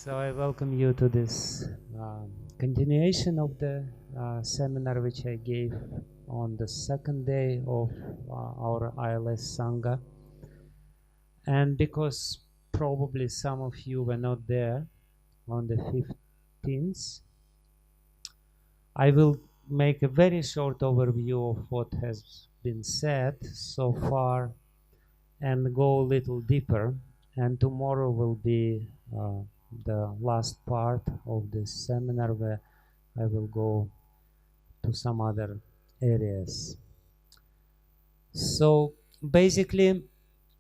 So I welcome you to this continuation of the seminar which I gave on the second day of our ILS Sanga. And because probably some of you were not there on the 15th, I will make a very short overview of what has been said so far and go a little deeper. And tomorrow will be the last part of this seminar where I will go to some other areas. So basically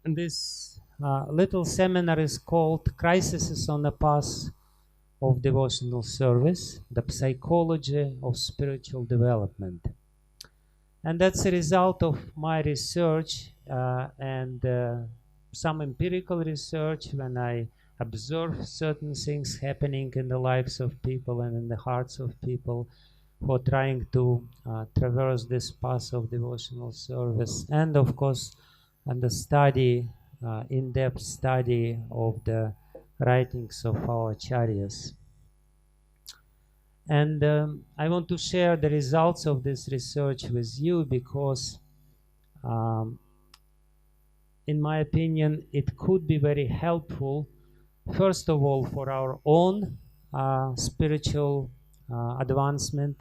this little seminar is called Crises on the Path of Devotional Service, the Psychology of Spiritual Development. And that's a result of my research and some empirical research when I observe certain things happening in the lives of people and in the hearts of people who are trying to traverse this path of devotional service, and of course and the study, in-depth study of the writings of our acharyas. And I want to share the results of this research with you because in my opinion it could be very helpful, first of all for our own spiritual advancement,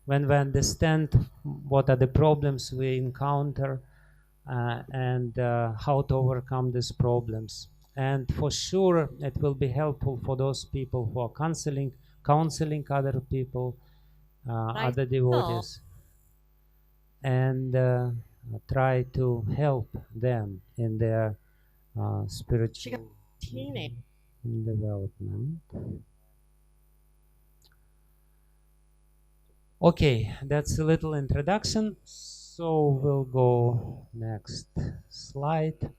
when we understand what are the problems we encounter and how to overcome these problems. And for sure it will be helpful for those people who are counseling other people, other devotees, and try to help them in their spiritual development. Okay, that's a little introduction, so we'll go next slide.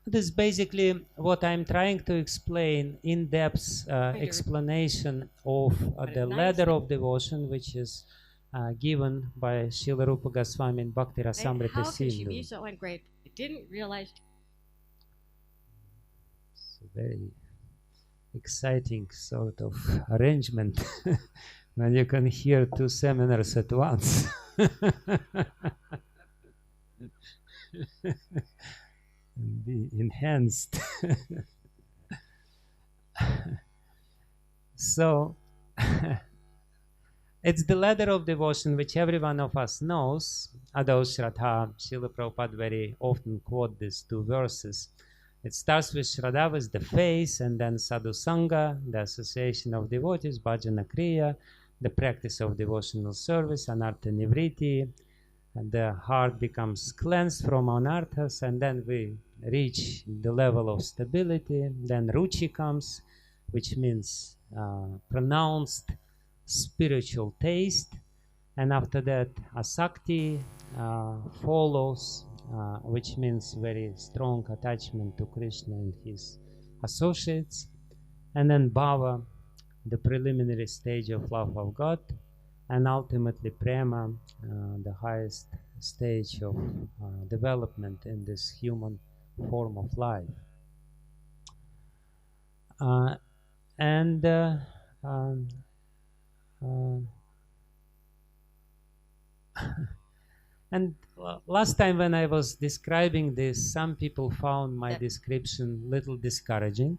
This is basically what I'm trying to explain, in-depth explanation of the ladder of devotion, which is given by Srila Rupa Goswami in Bhakti Rasamrita How could she Sindhu. be so ungrateful? I didn't realize. It's a very exciting sort of arrangement when you can hear two seminars at once. Be enhanced. So it's the ladder of devotion which every one of us knows. Adho Shraddha, Srila Prabhupada very often quote these two verses. It starts with Shraddha, with the face, and then Sadhu Sanga, the association of devotees, Bhajana Kriya, the practice of devotional service, Anartha Nivriti, and the heart becomes cleansed from anarthas, and then we reach the level of stability. Then Ruchi comes, which means pronounced spiritual taste, and after that Asakti follows, which means very strong attachment to Krishna and his associates, and then Bhava, the preliminary stage of love of God, and ultimately Prema, the highest stage of development in this human form of life. And last time when I was describing this, some people found my description little discouraging,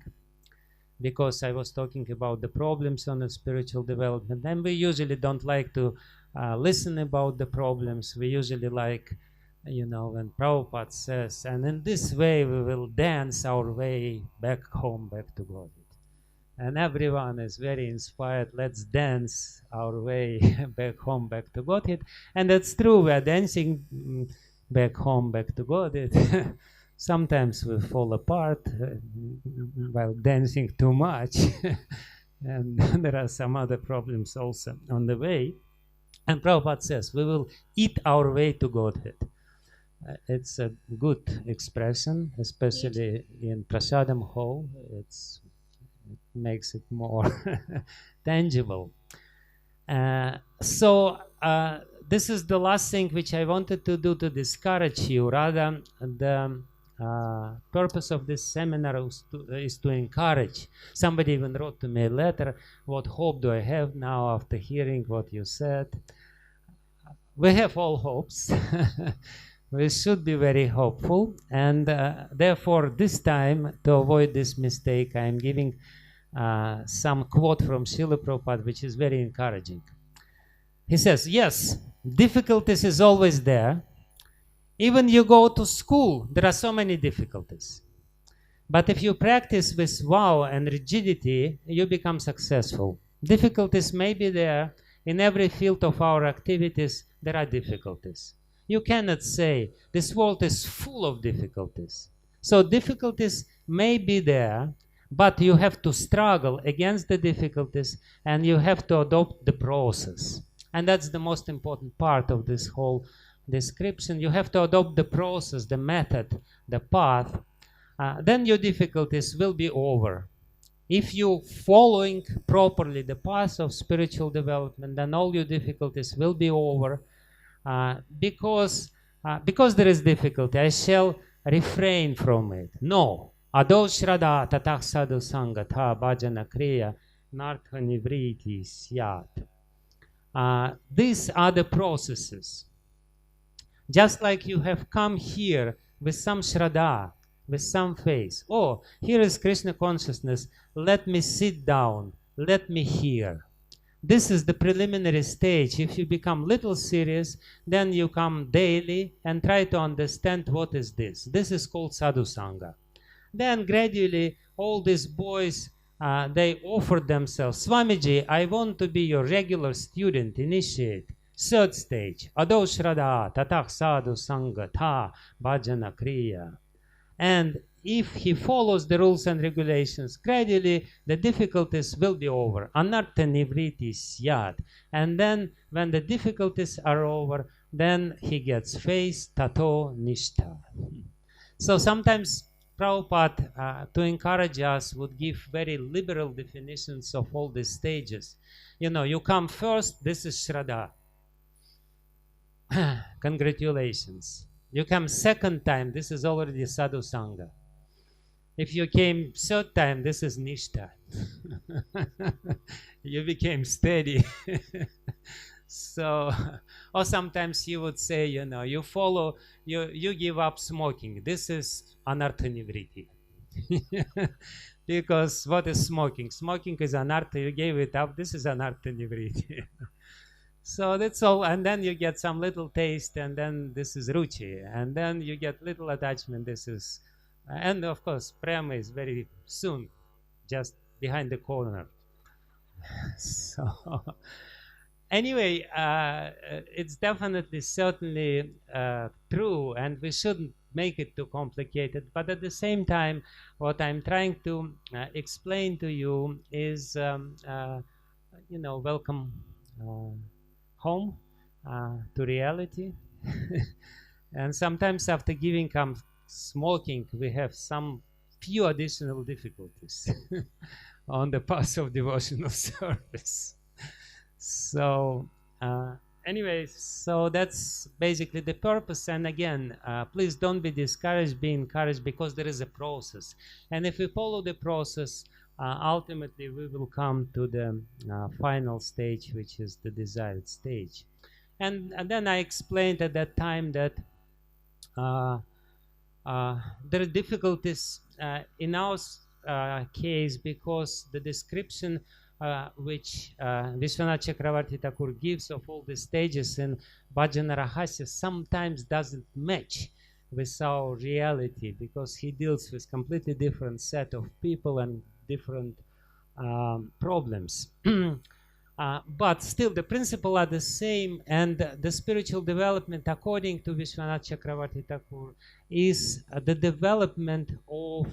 because I was talking about the problems on the spiritual development, and we usually don't like to listen about the problems. We usually like, you know, when Prabhupada says, and in this way we will dance our way back home, back to God. And everyone is very inspired. Let's dance our way back home, back to Godhead. And that's true. We are dancing back home, back to Godhead. Sometimes we fall apart while dancing too much. And there are some other problems also on the way. And Prabhupada says, we will eat our way to Godhead. It's a good expression, especially in Prasadam Hall. It makes it more tangible. So this is the last thing which I wanted to do to discourage you. Rather, the purpose of this seminar is to encourage. Somebody even wrote to me a letter, what hope do I have now after hearing what you said? We have all hopes. We should be very hopeful, and therefore this time, to avoid this mistake, I am giving some quote from Srila Prabhupada, which is very encouraging. He says, yes, difficulties is always there. Even you go to school, there are so many difficulties. But if you practice with vow and rigidity, you become successful. Difficulties may be there. In every field of our activities, there are difficulties. You cannot say, this world is full of difficulties. So difficulties may be there, but you have to struggle against the difficulties, and you have to adopt the process. And that's the most important part of this whole description. You have to adopt the process, the method, the path. Then your difficulties will be over. If you're following properly the path of spiritual development, then all your difficulties will be over. Because there is difficulty, I shall refrain from it. No. Ado shraddha tatah sadhu sanga tha bhajana kriya nartha nivriti syat. These are the processes. Just like you have come here with some shraddha, with some faith. Oh, here is Krishna consciousness. Let me sit down. Let me hear. This is the preliminary stage. If you become little serious, then you come daily and try to understand what is this. This is called sadhu sanga. Then gradually all these boys, they offer themselves. Swamiji, I want to be your regular student, initiate. Third stage, Ado shraddha tatah sadhu sanga tha bhajana kriya. And if he follows the rules and regulations, gradually the difficulties will be over. Anartha nivriti syat. And then when the difficulties are over, then he gets faith, tato nishtha. So sometimes Prabhupada, to encourage us, would give very liberal definitions of all these stages. You know, you come first, this is shraddha. Congratulations. You come second time, this is already sadhu sanga. If you came third time, this is nishtha. You became steady. So, or sometimes you would say, you know, you follow, you give up smoking. This is anartha nivriti. Because what is smoking? Smoking is anartha, you gave it up, this is anartha nivriti. So that's all, and then you get some little taste, and then this is ruchi, and then you get little attachment, this is, and of course, prema is very soon, just behind the corner. So, anyway, it's definitely, certainly true, and we shouldn't make it too complicated, but at the same time, what I'm trying to explain to you is, you know, welcome home to reality. And sometimes after giving up smoking, we have some few additional difficulties on the path of devotional service. So anyway, so that's basically the purpose. And again, please don't be discouraged, be encouraged, because there is a process. And if we follow the process, ultimately we will come to the final stage, which is the desired stage. And then I explained at that time that there are difficulties in our case, because the description which Vishwanath Chakravarti Thakur gives of all the stages in Bhajana Rahasya sometimes doesn't match with our reality, because he deals with completely different set of people and different problems. But still the principles are the same, and the spiritual development according to Vishwanath Chakravarti Thakur is the development of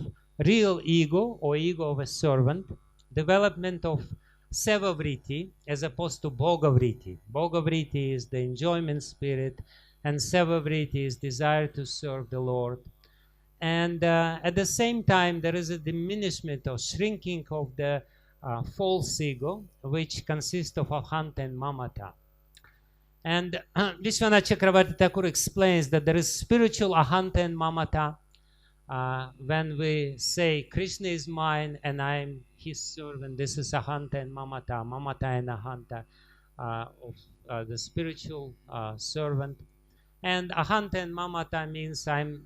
real ego, or ego of a servant, development of seva-vritti as opposed to bhoga-vritti. Bhoga-vritti is the enjoyment spirit, and seva-vritti is desire to serve the Lord. And at the same time, there is a diminishment or shrinking of the false ego, which consists of ahanta and mamata. And Vishwanath Chakravarti Thakur explains that there is spiritual ahanta and mamata, when we say Krishna is mine and I'm his servant, this is ahanta and mamata, mamata and ahanta of the spiritual servant. And ahanta and mamata means I'm,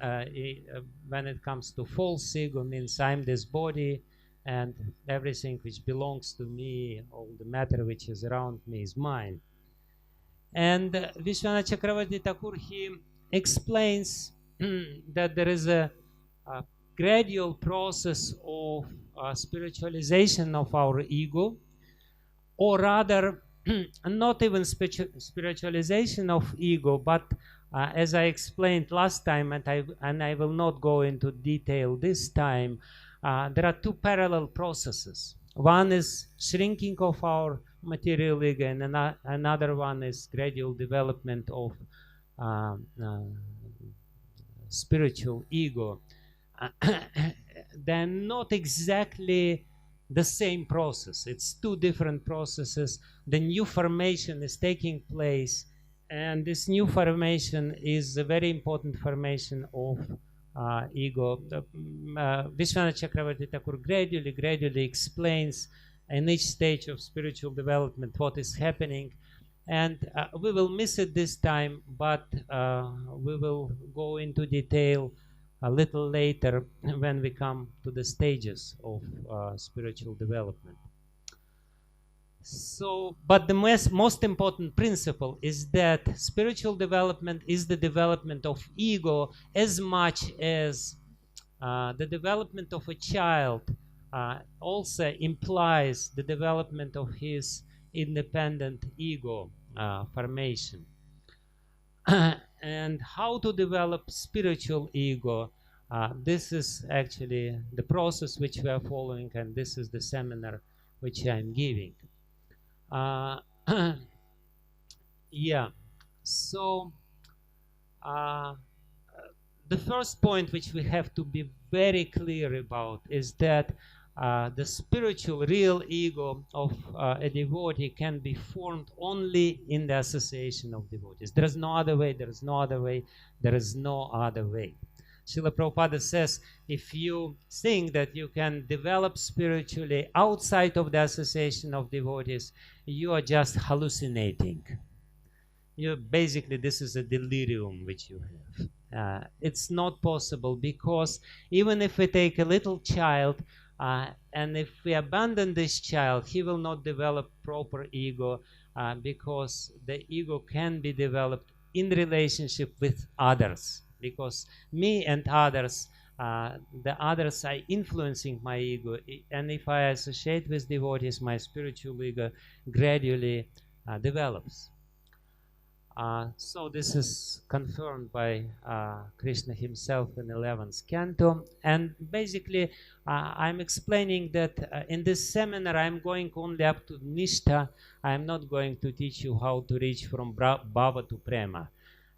when it comes to false ego, means I'm this body and everything which belongs to me, all the matter which is around me is mine. And Vishwanath Chakravarti Thakur, he explains that there is a gradual process of spiritualization of our ego, or rather not even spiritualization of ego, but as I explained last time, and I will not go into detail this time, there are two parallel processes. One is shrinking of our material ego, and another one is gradual development of spiritual ego. They're not exactly the same process. It's two different processes. The new formation is taking place, and this new formation is a very important formation of ego. Vishwanath Chakravarti Thakur gradually explains in each stage of spiritual development what is happening, and we will miss it this time, but we will go into detail a little later when we come to the stages of spiritual development. So, but the most important principle is that spiritual development is the development of ego as much as the development of a child also implies the development of his independent ego formation. And how to develop spiritual ego, this is actually the process which we are following, and this is the seminar which I am giving. Yeah, so the first point which we have to be very clear about is that the spiritual real ego of a devotee can be formed only in the association of devotees. There is no other way, there is no other way, there is no other way. Srila Prabhupada says, if you think that you can develop spiritually outside of the association of devotees, you are just hallucinating. Basically, this is a delirium which you have. It's not possible, because even if we take a little child, and if we abandon this child, he will not develop proper ego, because the ego can be developed in relationship with others. Because me and others, the others are influencing my ego, and if I associate with devotees, my spiritual ego gradually develops. So this is confirmed by Krishna himself in 11th canto, and basically I'm explaining that in this seminar I'm going only up to Nishtha. I'm not going to teach you how to reach from Bhava to Prema,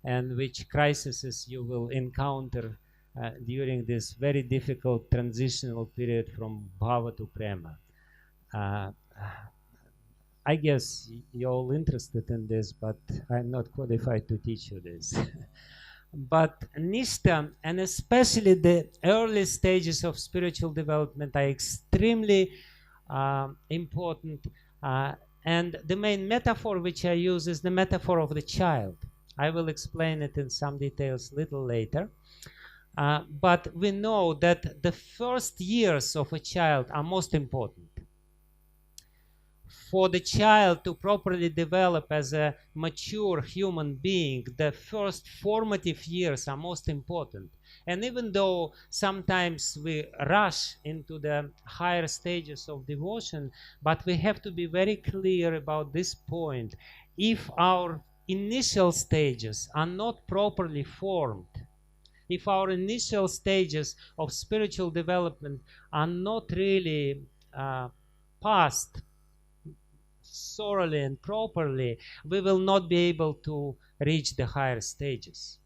and which crises you will encounter during this very difficult transitional period from Bhava to Prema. I guess you're all interested in this, but I'm not qualified to teach you this. But Nishtha, and especially the early stages of spiritual development, are extremely important. And the main metaphor which I use is the metaphor of the child. I will explain it in some details a little later. But we know that the first years of a child are most important. For the child to properly develop as a mature human being, the first formative years are most important. And even though sometimes we rush into the higher stages of devotion, but we have to be very clear about this point. If our initial stages are not properly formed, if our initial stages of spiritual development are not really passed thoroughly and properly, we will not be able to reach the higher stages.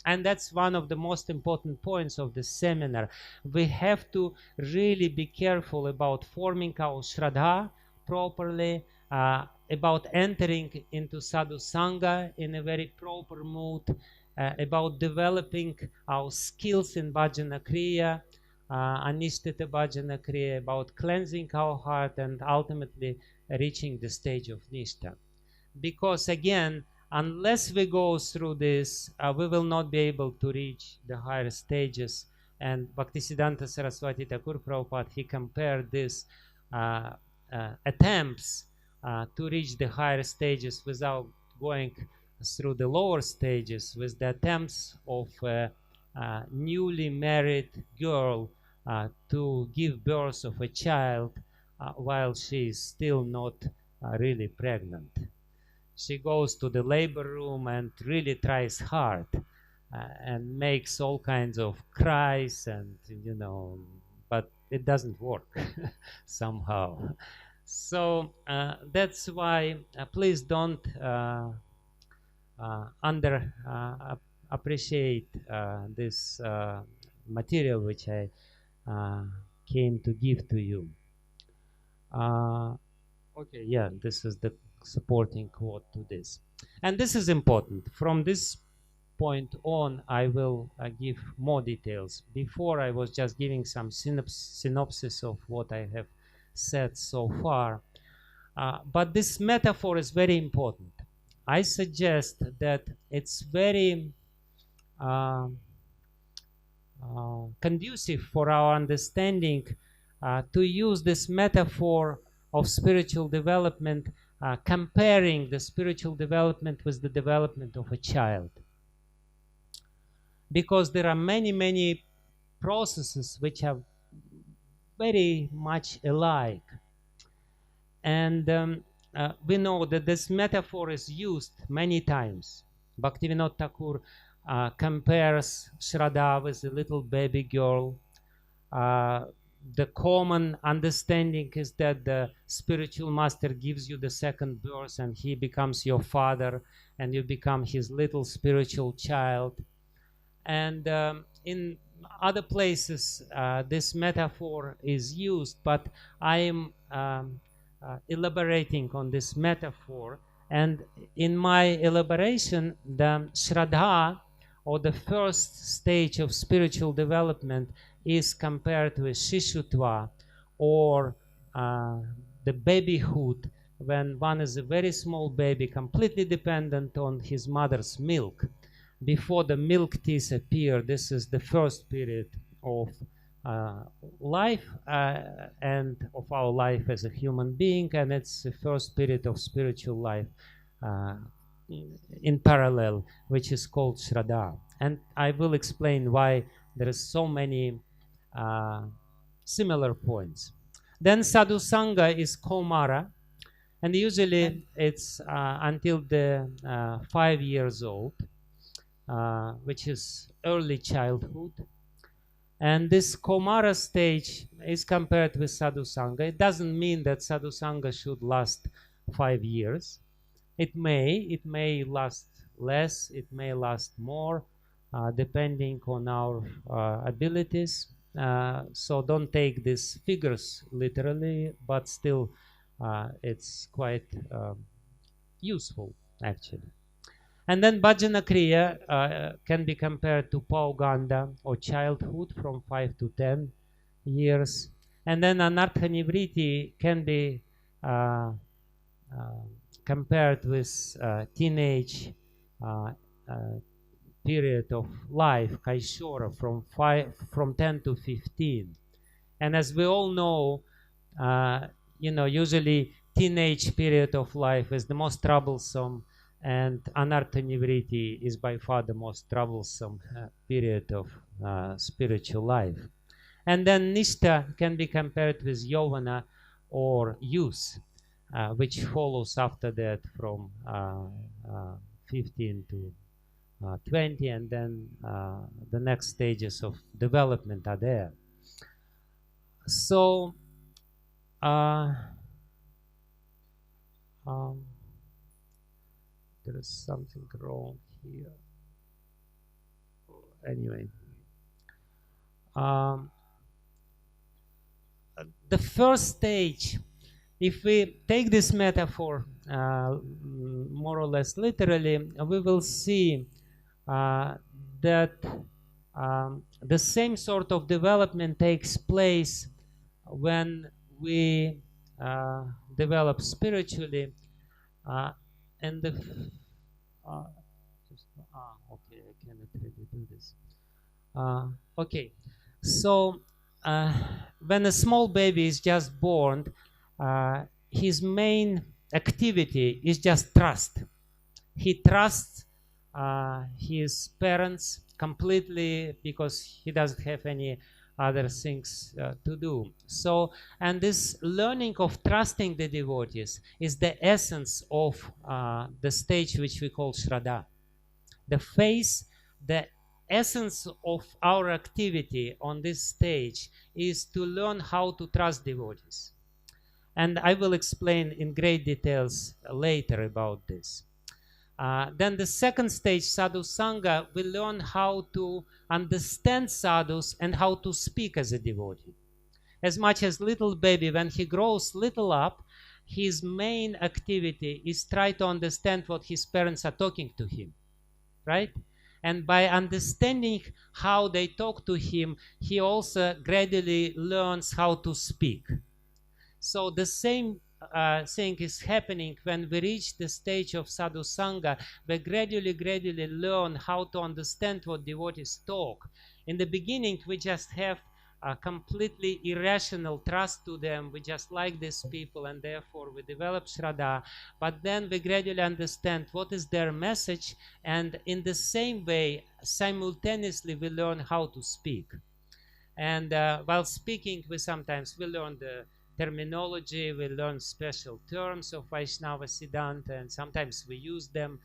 And that's one of the most important points of this seminar. We have to really be careful about forming our Shraddha properly, about entering into Sadhu Sanga in a very proper mood, about developing our skills in Bhajana Kriya, Anishtita Bhajana Kriya, about cleansing our heart and ultimately reaching the stage of Nishtha. Because again, unless we go through this, we will not be able to reach the higher stages. And Bhaktisiddhanta Saraswati Thakur Prabhupada, he compared this attempts to reach the higher stages without going through the lower stages with the attempts of a newly married girl to give birth of a child while she is still not really pregnant. She goes to the labor room and really tries hard and makes all kinds of cries and, you know, but it doesn't work somehow. So that's why please don't appreciate this material which I came to give to you. Okay, yeah, this is the supporting quote to this. And this is important. From this point on, I will give more details. Before, I was just giving some synopsis of what I have said so far. But this metaphor is very important. I suggest that it's very conducive for our understanding to use this metaphor of spiritual development, comparing the spiritual development with the development of a child. Because there are many processes which are very much alike. And we know that this metaphor is used many times. Bhaktivinoda Thakur compares Shraddha with a little baby girl. The common understanding is that the spiritual master gives you the second birth and he becomes your father and you become his little spiritual child. And in other places this metaphor is used, but I am elaborating on this metaphor, and in my elaboration, the Shraddha, or the first stage of spiritual development, is compared with Shishutva, or the babyhood, when one is a very small baby, completely dependent on his mother's milk. Before the milk teeth appear, this is the first period of life and of our life as a human being, and it's the first period of spiritual life in parallel, which is called Shraddha. And I will explain why there is so many similar points. Then Sadhu Sanga is Kaumara, and usually it's until the 5 years old, which is early childhood. And this Kaumara stage is compared with Sadhu Sanga. It doesn't mean that Sadhu Sanga should last 5 years. It may last less, it may last more, depending on our abilities. So don't take these figures literally, but still it's quite useful actually. And then Bhajana Kriya can be compared to Pauganda, or childhood, from 5 to 10 years. And then Anartha Nivriti can be compared with teenage period of life, Kaishora, from 10 to 15. And as we all know, usually teenage period of life is the most troublesome, and Anartha Nivriti is by far the most troublesome period of spiritual life. And then Nishtha can be compared with Yovana, or youth, which follows after that from 15 to 20, and then the next stages of development are there. So there is something wrong here. Anyway, the first stage, if we take this metaphor more or less literally, we will see that the same sort of development takes place when we develop spiritually, and the okay, I cannot really do this. Okay, so when a small baby is just born, his main activity is just trust. He trusts his parents completely because he doesn't have any other things to do. So, and this learning of trusting the devotees is the essence of the stage which we call Shraddha. The phase, the essence of our activity on this stage is to learn how to trust devotees. And I will explain in great details later about this. Then the second stage, Sadhu Sanga, we learn how to understand sadhus and how to speak as a devotee. As much as little baby, when he grows little up, his main activity is try to understand what his parents are talking to him, right? And by understanding how they talk to him, he also gradually learns how to speak. So the same thing is happening when we reach the stage of Sadhu Sanga. We gradually learn how to understand what devotees talk. In the beginning, we just have a completely irrational trust to them. We just like these people, and therefore we develop Shraddha. But then we gradually understand what is their message, and in the same way, simultaneously, we learn how to speak. And while speaking, we sometimes learn the terminology, we learn special terms of Vaishnava Siddhanta, and sometimes we use them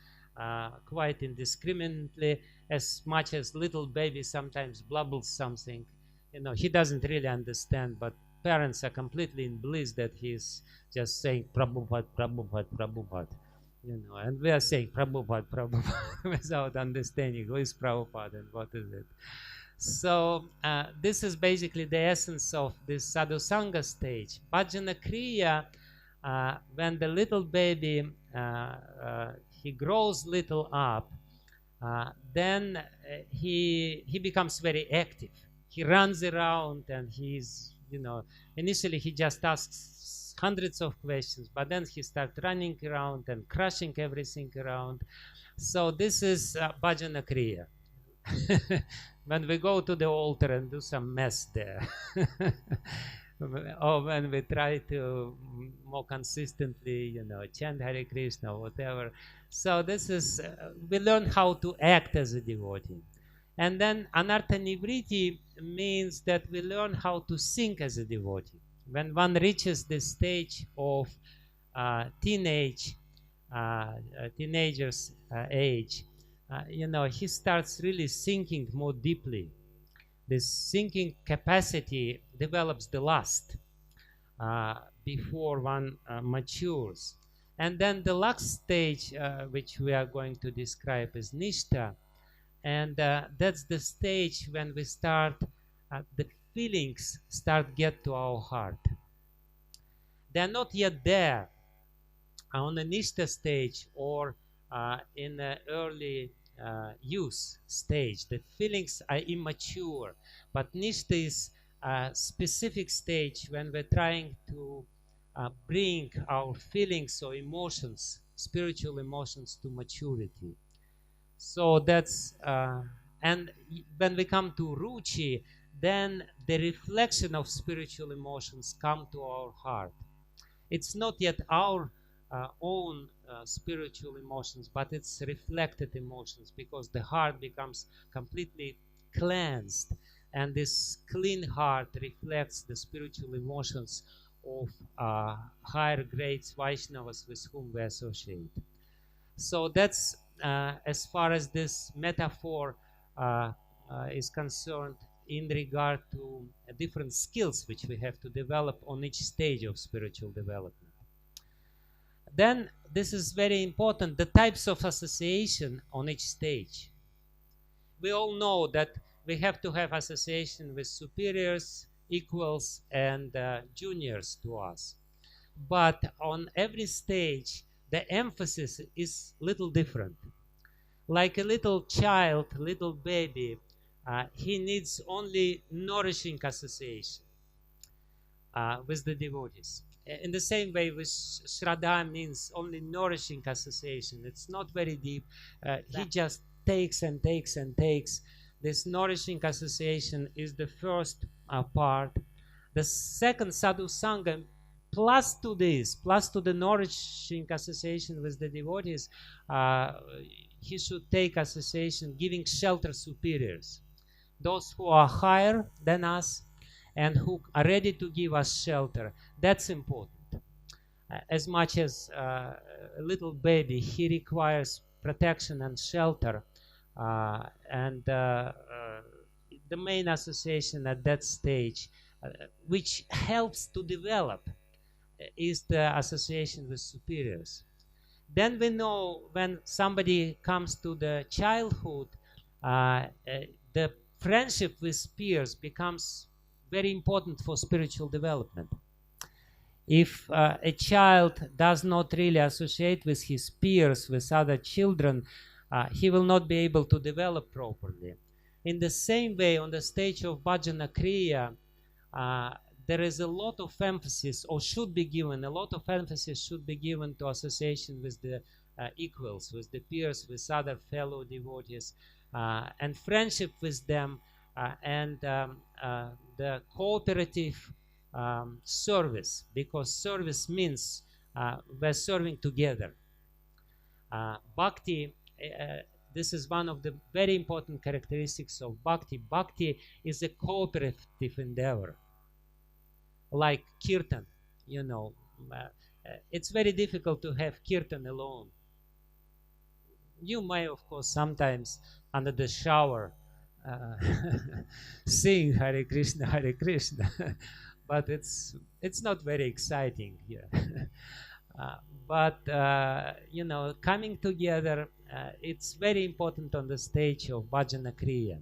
quite indiscriminately, as much as little baby sometimes blubbles something. You know, he doesn't really understand, but parents are completely in bliss that he's just saying Prabhupada, Prabhupada, Prabhupada. You know, and we are saying Prabhupada, Prabhupada without understanding who is Prabhupada and what is it. So this is basically the essence of this Sadhu Sanga stage. Bhajana Kriya, when the little baby, he grows little up, then he becomes very active. He runs around and he's, you know, initially he just asks hundreds of questions, but then he starts running around and crushing everything around. So this is Bhajana Kriya. When we go to the altar and do some mess there, or when we try to more consistently, you know, chant Hare Krishna, whatever. So this is, we learn how to act as a devotee. And then Anartha Nivriti means that we learn how to sing as a devotee. When one reaches the stage of teenagers age, you know, he starts really thinking more deeply. This thinking capacity develops the lust before one matures. And then the last stage, which we are going to describe, is Nishtha. And that's the stage when we start, the feelings start get to our heart. They are not yet there on the Nishtha stage or in the early youth stage. The feelings are immature, but Nishtha is a specific stage when we're trying to bring our feelings or emotions, spiritual emotions, to maturity. So that's, and when we come to Ruchi, then the reflection of spiritual emotions come to our heart. It's not yet our own spiritual emotions, but it's reflected emotions, because the heart becomes completely cleansed, and this clean heart reflects the spiritual emotions of higher grades Vaishnavas with whom we associate. So that's as far as this metaphor is concerned in regard to different skills which we have to develop on each stage of spiritual development. Then this is very important, the types of association on each stage. We all know that we have to have association with superiors, equals, and juniors to us. But on every stage, the emphasis is little different. Like a little child, little baby, he needs only nourishing association with the devotees. In the same way, with Shraddha means only nourishing association. It's not very deep. He just takes and takes and takes. This nourishing association is the first part. The second, sadhu sanga, plus to this, plus to the nourishing association with the devotees, he should take association giving shelter superiors, those who are higher than us and who are ready to give us shelter. That's important. As much as a little baby, he requires protection and shelter, and the main association at that stage, which helps to develop, is the association with superiors. Then we know when somebody comes to the childhood, the friendship with peers becomes very important for spiritual development. If a child does not really associate with his peers, with other children, he will not be able to develop properly. In the same way, on the stage of bhajana kriya, there is a lot of emphasis, or should be given, a lot of emphasis should be given to association with the equals, with the peers, with other fellow devotees, and friendship with them, and the cooperative service, because service means we're serving together. Bhakti, this is one of the very important characteristics of Bhakti. Bhakti is a cooperative endeavor, like kirtan, you know. It's very difficult to have kirtan alone. You may, of course, sometimes under the shower sing Hare Krishna, Hare Krishna, but it's not very exciting here. But you know, coming together, it's very important on the stage of bhajana kriya.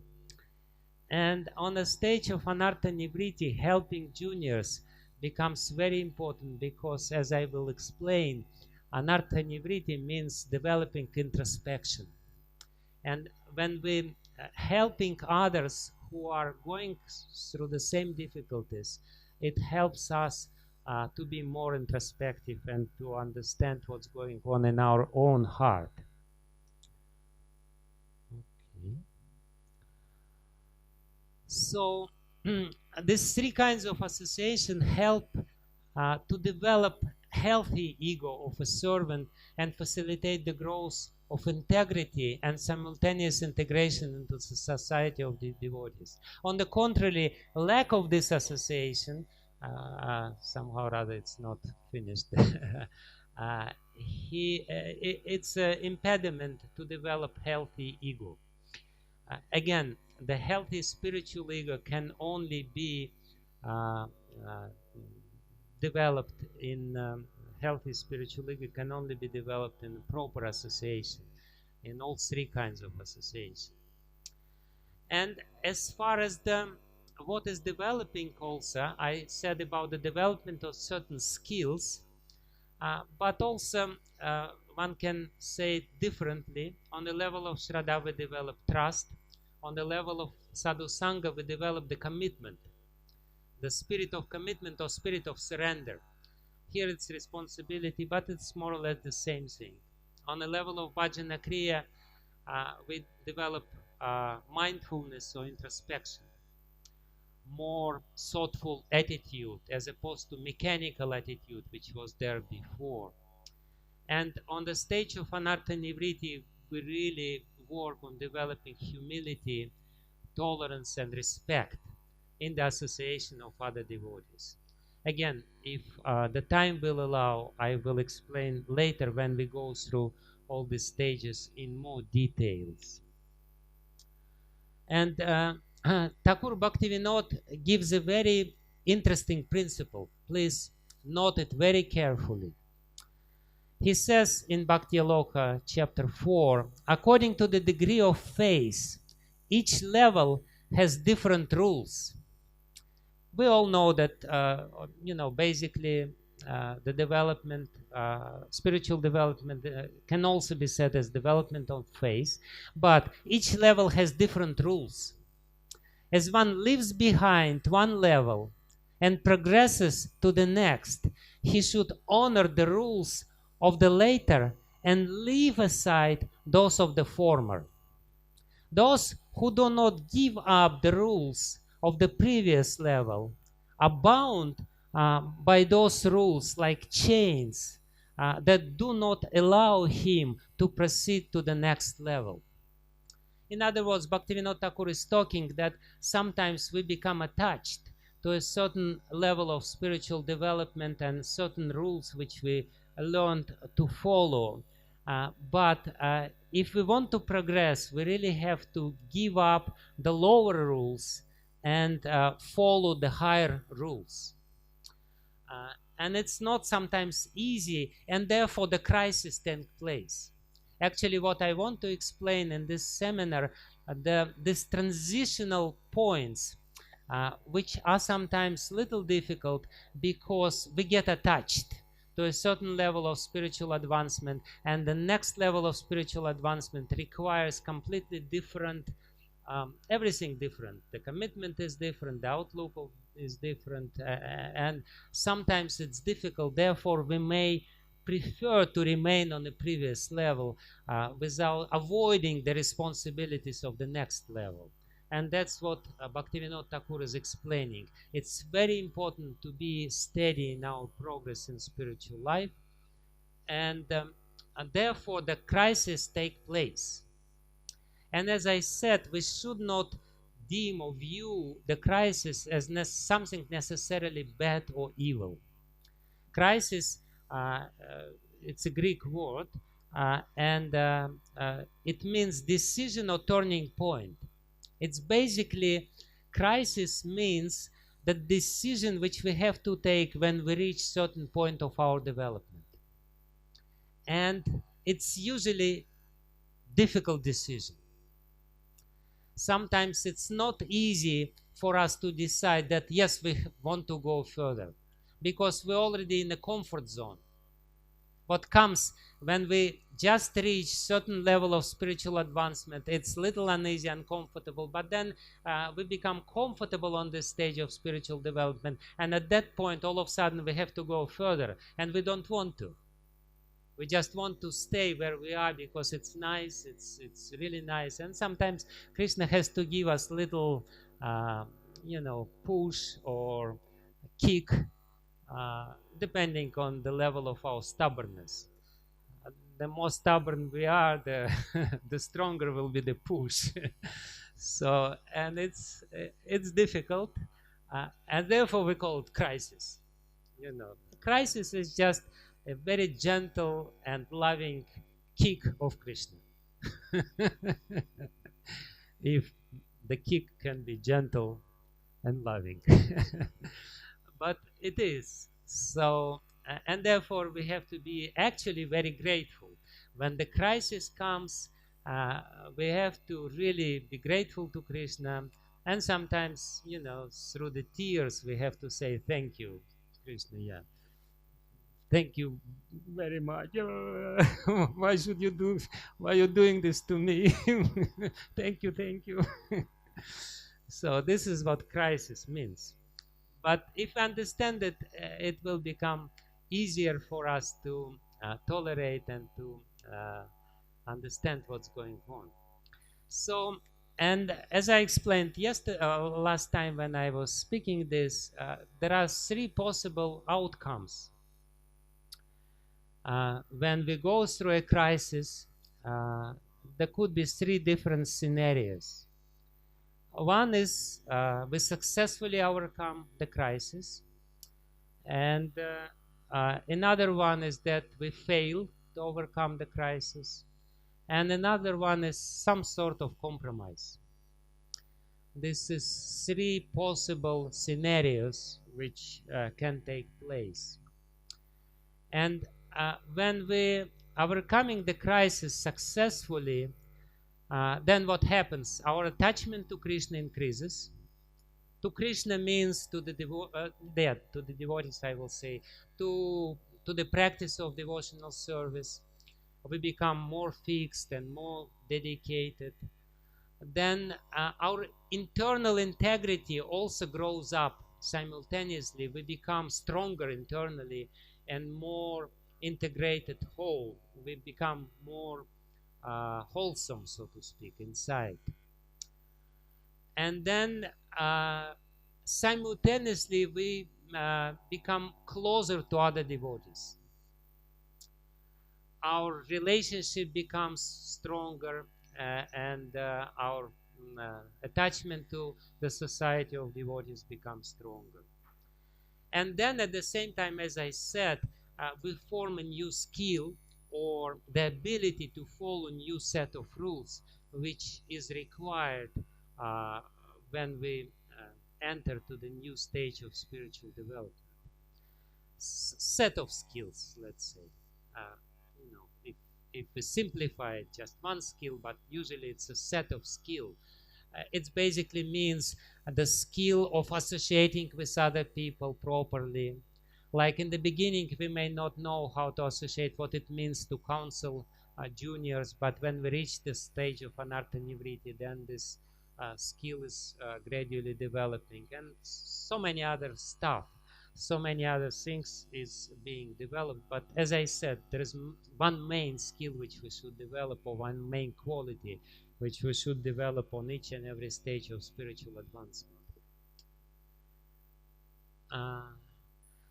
And on the stage of anartha nivriti, helping juniors becomes very important, because, as I will explain, anartha nivriti means developing introspection. And when we helping others who are going through the same difficulties, it helps us to be more introspective and to understand what's going on in our own heart. Okay. So these three kinds of association help to develop healthy ego of a servant and facilitate the growth of integrity and simultaneous integration into the society of the devotees. On the contrary, lack of this association, somehow or other it's not finished, it's an impediment to develop healthy ego. Again, the healthy spiritual ego can only be developed in healthy spiritual ego can only be developed in proper association, in all three kinds of association. And as far as what is developing also, I said about the development of certain skills, but also one can say it differently. On the level of Shraddha, we develop trust. On the level of Sadhu Sangha, we develop the commitment, the spirit of commitment or spirit of surrender. Here it's responsibility, but it's more or less the same thing. On the level of bhajana kriya, we develop mindfulness or introspection, more thoughtful attitude as opposed to mechanical attitude, which was there before. And on the stage of anartha nivriti, we really work on developing humility, tolerance, and respect in the association of other devotees. Again, if the time will allow, I will explain later when we go through all these stages in more details. And Thakur Bhaktivinoda gives a very interesting principle. Please note it very carefully. He says in Bhakti Aloka, chapter 4, according to the degree of faith, each level has different rules. We all know that, you know, basically the development, spiritual development can also be said as development of faith, but each level has different rules. As one leaves behind one level and progresses to the next, he should honor the rules of the later and leave aside those of the former. Those who do not give up the rules of the previous level are bound by those rules like chains that do not allow him to proceed to the next level. In other words, Bhaktivinoda Thakur is talking that sometimes we become attached to a certain level of spiritual development and certain rules which we learned to follow. But if we want to progress, we really have to give up the lower rules and follow the higher rules. And it's not sometimes easy, and therefore the crisis takes place. Actually, what I want to explain in this seminar, these transitional points, which are sometimes a little difficult because we get attached to a certain level of spiritual advancement, and the next level of spiritual advancement requires completely different, everything different. The commitment is different, the outlook is different, and sometimes it's difficult. Therefore, we may prefer to remain on the previous level without avoiding the responsibilities of the next level. And that's what Bhaktivinoda Thakur is explaining. It's very important to be steady in our progress in spiritual life, and therefore the crises take place. And as I said, we should not deem or view the crisis as something necessarily bad or evil. Crisis, it's a Greek word, and it means decision or turning point. It's basically, crisis means the decision which we have to take when we reach certain point of our development. And it's usually difficult decision. Sometimes it's not easy for us to decide that, yes, we want to go further, because we're already in a comfort zone. What comes when we just reach certain level of spiritual advancement, it's little uneasy, uncomfortable, but then we become comfortable on this stage of spiritual development, and at that point all of a sudden we have to go further, and we don't want to. We just want to stay where we are because it's nice, it's really nice, and sometimes Krishna has to give us little push or kick, depending on the level of our stubbornness. The more stubborn we are, the stronger will be the push. So, and it's difficult, and therefore we call it crisis. Crisis is just a very gentle and loving kick of Krishna. If the kick can be gentle and loving. But it is. So, and therefore we have to be actually very grateful. When the crisis comes, we have to really be grateful to Krishna, and sometimes, through the tears we have to say thank you, Krishna. Yeah, thank you very much. Why are you doing this to me? Thank you. So this is what crisis means. But if we understand it, it will become easier for us to tolerate and to understand what's going on. So, and as I explained last time when I was speaking this, there are three possible outcomes. When we go through a crisis, there could be three different scenarios. One is we successfully overcome the crisis, and another one is that we fail to overcome the crisis, and another one is some sort of compromise. This is three possible scenarios which can take place. And when we overcoming the crisis successfully, then what happens? Our attachment to Krishna increases, To Krishna means to the devotees, I will say, to the practice of devotional service. We become more fixed and more dedicated. Then our internal integrity also grows up simultaneously. We become stronger internally and more integrated whole. We become more wholesome, so to speak, inside. And then simultaneously we become closer to other devotees. Our relationship becomes stronger, and our attachment to the society of devotees becomes stronger. And then at the same time, as I said, we form a new skill, or the ability to follow a new set of rules, which is required when we enter to the new stage of spiritual development. Set of skills, let's say. If we simplify it, just one skill, but usually it's a set of skill. It basically means the skill of associating with other people properly. Like in the beginning, we may not know how to associate, what it means to counsel juniors, but when we reach the stage of anartha nivriti, then this skill is gradually developing, and so many other stuff. So many other things is being developed. But as I said, there is one main skill which we should develop, or one main quality which we should develop on each and every stage of spiritual advancement.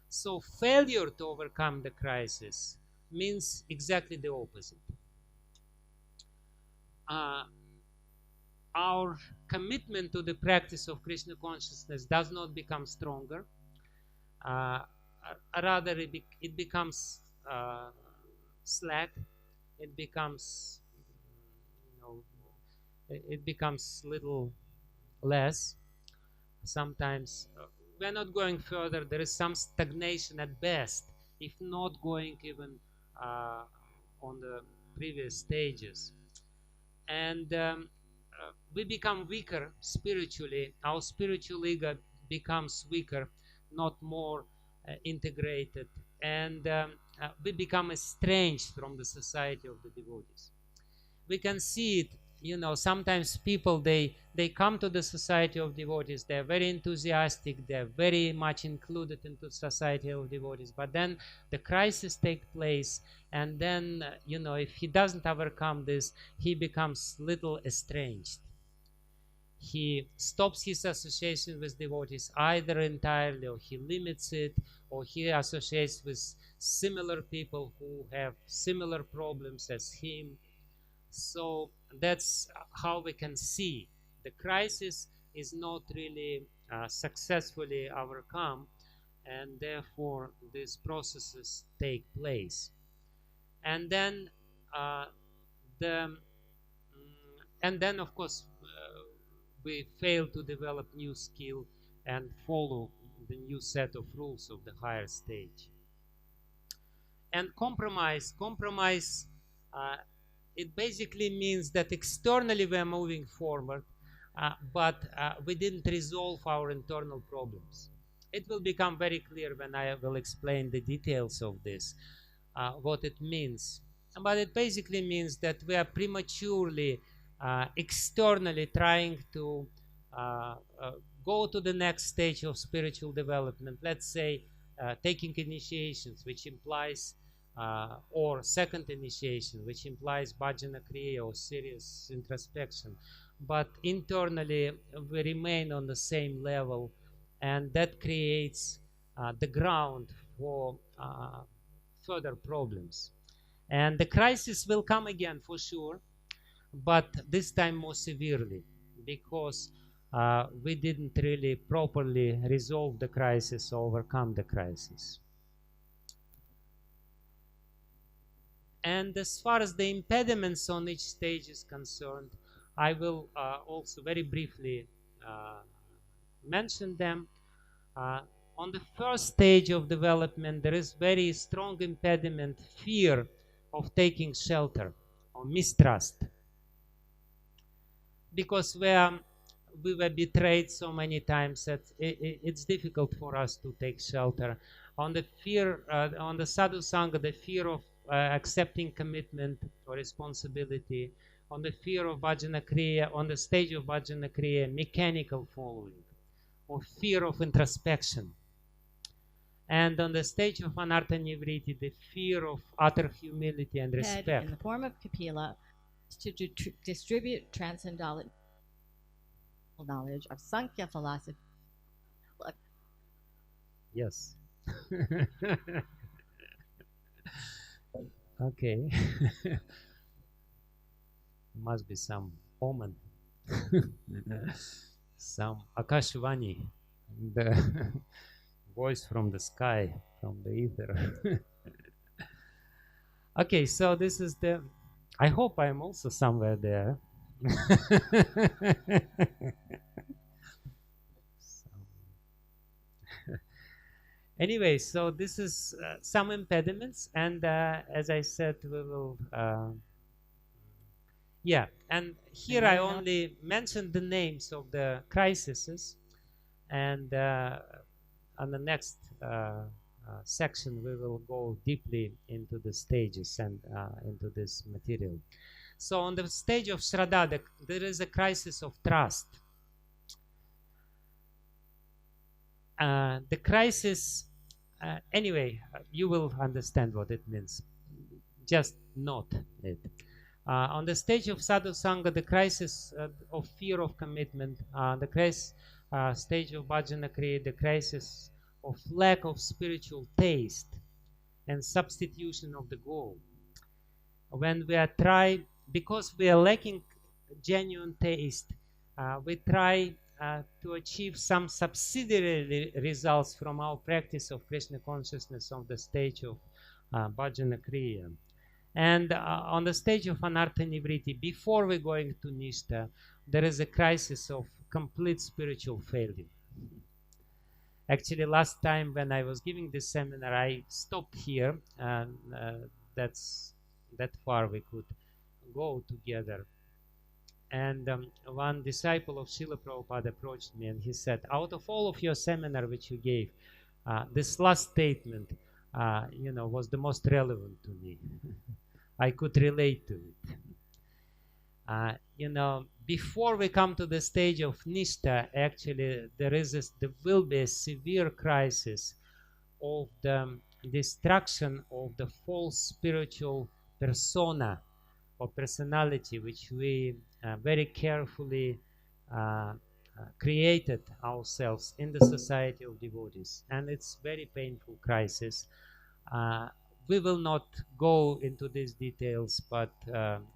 So failure to overcome the crisis means exactly the opposite. Our commitment to the practice of Krishna consciousness does not become stronger. Rather it becomes slack. It becomes it becomes little less. Sometimes we're not going further. There is some stagnation at best, if not going even on the previous stages. And we become weaker spiritually. Our spiritual ego becomes weaker, not more integrated, and we become estranged from the society of the devotees. We can see it, sometimes people, they come to the society of devotees, they're very enthusiastic, they're very much included into society of devotees, but then the crisis take place, and then, if he doesn't overcome this, he becomes little estranged. He stops his association with devotees either entirely, or he limits it, or he associates with similar people who have similar problems as him. So that's how we can see the crisis is not really successfully overcome, and therefore these processes take place. And then of course we fail to develop new skill and follow the new set of rules of the higher stage. And compromise, it basically means that externally we are moving forward, but we didn't resolve our internal problems. It will become very clear when I will explain the details of this, what it means. But it basically means that we are prematurely externally trying to go to the next stage of spiritual development. Let's say taking initiations, which implies or second initiation, which implies bhajana kriya or serious introspection. But internally we remain on the same level, and that creates the ground for further problems. And the crisis will come again for sure, but this time more severely, because we didn't really properly resolve the crisis or overcome the crisis. And as far as the impediments on each stage is concerned, I will also very briefly mention them. On the first stage of development, there is very strong impediment, fear of taking shelter, or mistrust. Because we were betrayed so many times that it's difficult for us to take shelter. On the fear, on the sadhu sanga, the fear of accepting commitment or responsibility, on the fear of bhajana kriya, on the stage of bhajana kriya, mechanical following, or fear of introspection. And on the stage of anartha nivriti, the fear of utter humility and respect. In the form of kapila, to distribute transcendental knowledge of Sankhya philosophy. Yes. Okay. Must be some omen. Some Akashvani, the voice from the sky, from the ether. Okay, so this is the... I hope I'm also somewhere there. Anyway, so this is some impediments, and as I said, we will... yeah, and here I only mentioned the names of the crises, and on the next section we will go deeply into the stages and into this material. So on the stage of Shraddha, there is a crisis of trust. The crisis, anyway, you will understand what it means. Just note it. On the stage of Sadhu Sangha, the crisis of fear of commitment, the crisis stage of Bhajana Kriya, the crisis of lack of spiritual taste and substitution of the goal. When we are because we are lacking genuine taste, we try to achieve some subsidiary results from our practice of Krishna consciousness on the stage of Bhajana Kriya. And on the stage of Anartha Nivriti, before we're going to Nishta, there is a crisis of complete spiritual failure. Actually, last time when I was giving this seminar, I stopped here, and that's that far we could go together. And one disciple of Srila Prabhupada approached me and he said, out of all of your seminar which you gave, this last statement, was the most relevant to me. I could relate to it. Before we come to the stage of Nishta, actually, there will be a severe crisis of the destruction of the false spiritual persona or personality which we very carefully created ourselves in the society of devotees. And it's very painful crisis. We will not go into these details, but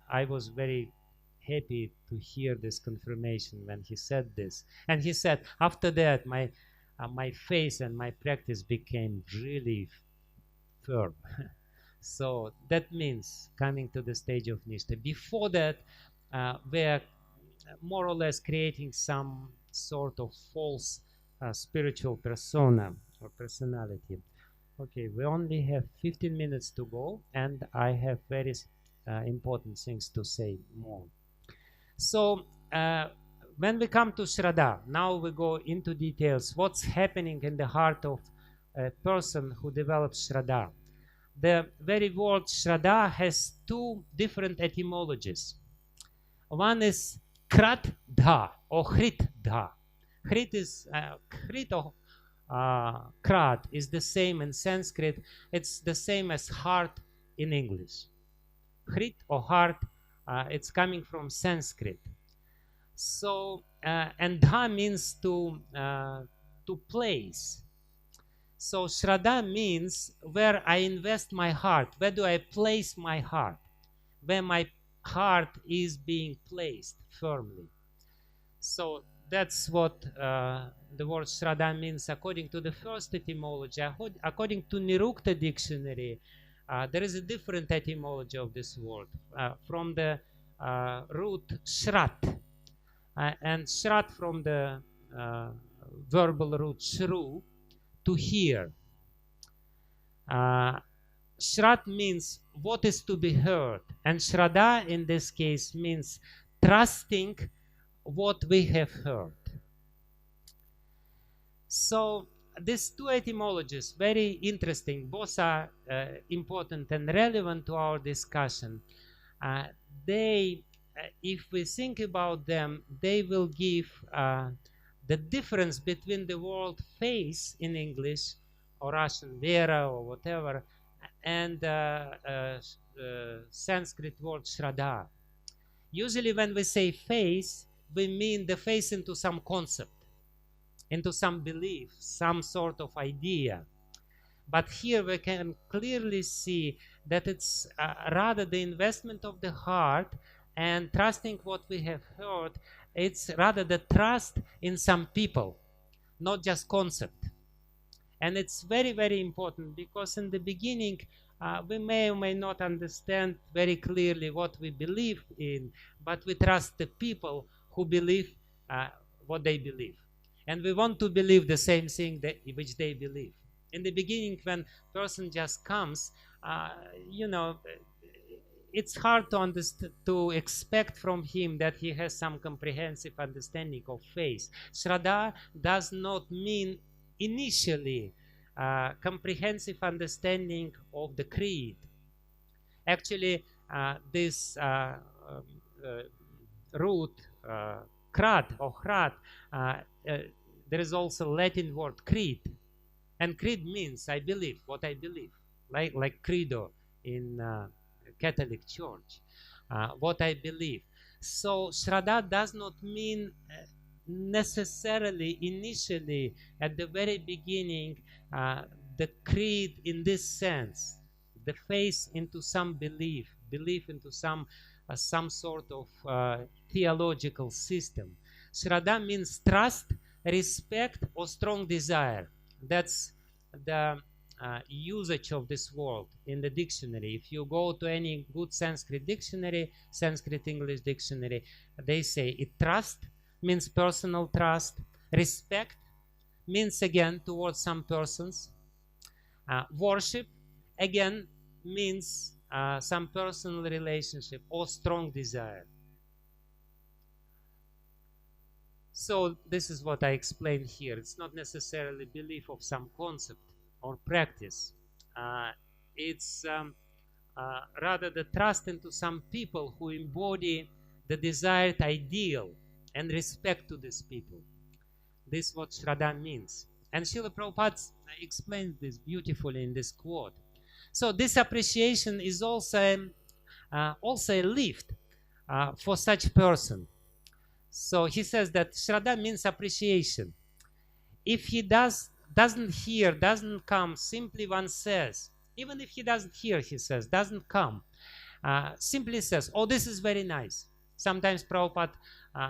I was very happy to hear this confirmation when he said this. And he said, after that, my faith and my practice became really firm. So that means coming to the stage of Nishta. Before that, we are more or less creating some sort of false spiritual persona or personality. Okay, we only have 15 minutes to go, and I have very important things to say more. So when we come to Shraddha, now we go into details. What's happening in the heart of a person who develops Shraddha? The very word Shraddha has two different etymologies. One is Krat Dha or Hrit Dha. Hrit is Hrit or Krat is the same in Sanskrit. It's the same as heart in English. Hrit or heart, it's coming from Sanskrit. So and Dha means to place. So Shraddha means where I invest my heart. Where do I place my heart? Where my heart is being placed firmly. So that's what the word Shraddha means according to the first etymology. According to Nirukta dictionary, there is a different etymology of this word from the root Shrat. And Shrat from the verbal root Shru, to hear. Shrat means what is to be heard, and Shraddha in this case means trusting what we have heard. So these two etymologies, very interesting, both are important and relevant to our discussion. If we think about them, they will give the difference between the word face in English or Russian vera or whatever, and Sanskrit word shraddha. Usually when we say face, we mean the face into some concept, into some belief, some sort of idea. But here we can clearly see that it's rather the investment of the heart and trusting what we have heard. It's rather the trust in some people, not just concept. And it's very, very important, because in the beginning we may or may not understand very clearly what we believe in, but we trust the people who believe what they believe. And we want to believe the same thing which they believe. In the beginning, when person just comes, you know, it's hard to expect from him that he has some comprehensive understanding of faith. Shraddha does not mean initially comprehensive understanding of the creed. Actually, this root krat or krat, there is also Latin word creed, and creed means I believe what I believe, like credo in Catholic Church, what I believe. So Shraddha does not mean necessarily initially at the very beginning the creed in this sense, the faith into some belief into some sort of theological system. Shraddha means trust, respect, or strong desire. That's the usage of this word in the dictionary. If you go to any good Sanskrit dictionary, Sanskrit English dictionary, they say it trust means personal trust. Respect means again towards some persons. Worship again means some personal relationship or strong desire. So this is what I explained here. It's not necessarily belief of some concept or practice. It's rather the trust into some people who embody the desired ideal and respect to these people. This is what Shraddha means. And Srila Prabhupada explains this beautifully in this quote. So this appreciation is also a lift for such person. So he says that Shraddha means appreciation. If he doesn't hear, doesn't come, simply one says, even if he doesn't hear, he says, doesn't come, simply says, oh, this is very nice. Sometimes Prabhupada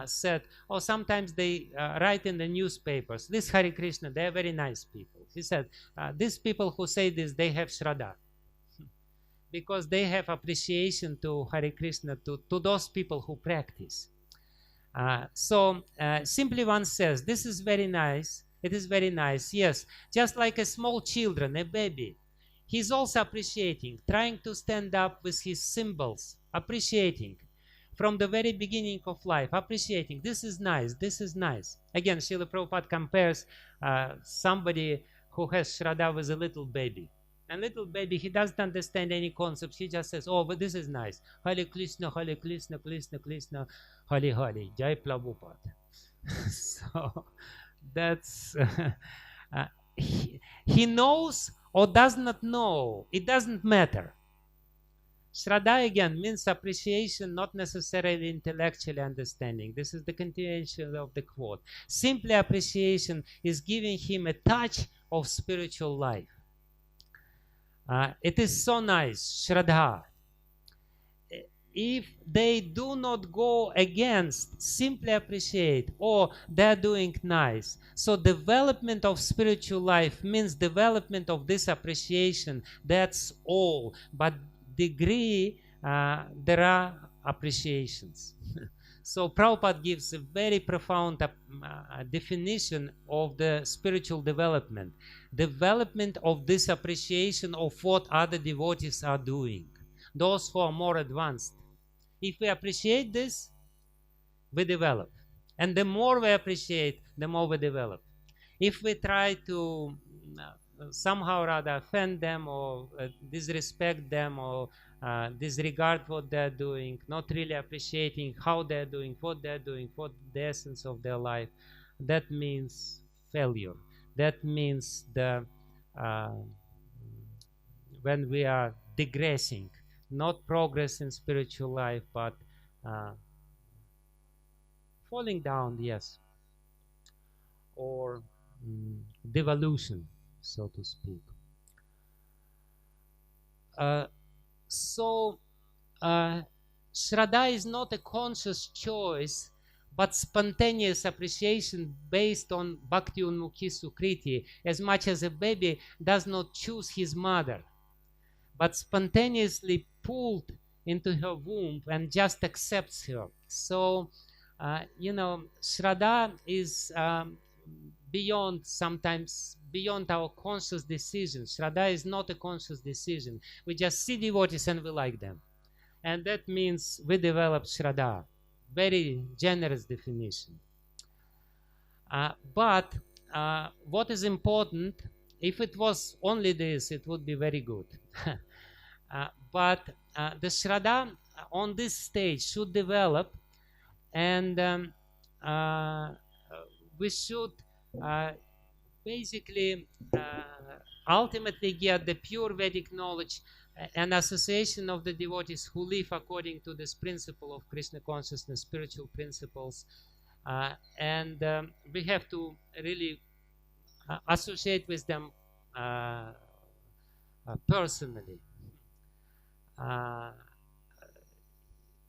said, oh, sometimes they write in the newspapers, this Hare Krishna, they are very nice people. He said, these people who say this, they have Shraddha. Because they have appreciation to Hare Krishna, to those people who practice. Simply one says, this is very nice, it is very nice, yes, just like a small children, a baby. He's also appreciating, trying to stand up with his symbols, appreciating from the very beginning of life, appreciating, this is nice, this is nice. Again, Srila Prabhupada compares somebody who has Shraddha with a little baby. And little baby, he doesn't understand any concepts. He just says, oh, but this is nice. Hare Krishna, Hare Krishna, Krishna Krishna, Hare Hare, Jai Prabhupada. So that's, he knows or does not know. It doesn't matter. Shraddha again means appreciation, not necessarily intellectually understanding. This is the continuation of the quote. Simply appreciation is giving him a touch of spiritual life. It is so nice, Shraddha. If they do not go against, simply appreciate, or they're doing nice. So development of spiritual life means development of this appreciation. That's all. But degree, there are appreciations. So Prabhupada gives a very profound definition of the spiritual development. Development of this appreciation of what other devotees are doing. Those who are more advanced. If we appreciate this, we develop. And the more we appreciate, the more we develop. If we try to somehow or rather offend them or disrespect them or disregard what they're doing, not really appreciating how they're doing, what the essence of their life, that means failure. That means when we are digressing, not progress in spiritual life, but falling down, yes, or devolution, so to speak. So Shraddha is not a conscious choice, but spontaneous appreciation based on Bhakti Unmukhi Sukriti, as much as a baby does not choose his mother, but spontaneously pulled into her womb and just accepts her. So, Shraddha is sometimes beyond our conscious decision. Shraddha is not a conscious decision. We just see devotees and we like them. And that means we develop Shraddha. Very generous definition. But what is important, if it was only this, it would be very good. But the Shraddha on this stage should develop, and we should basically ultimately get the pure Vedic knowledge, an association of the devotees who live according to this principle of Krishna consciousness, spiritual principles, and we have to really associate with them personally.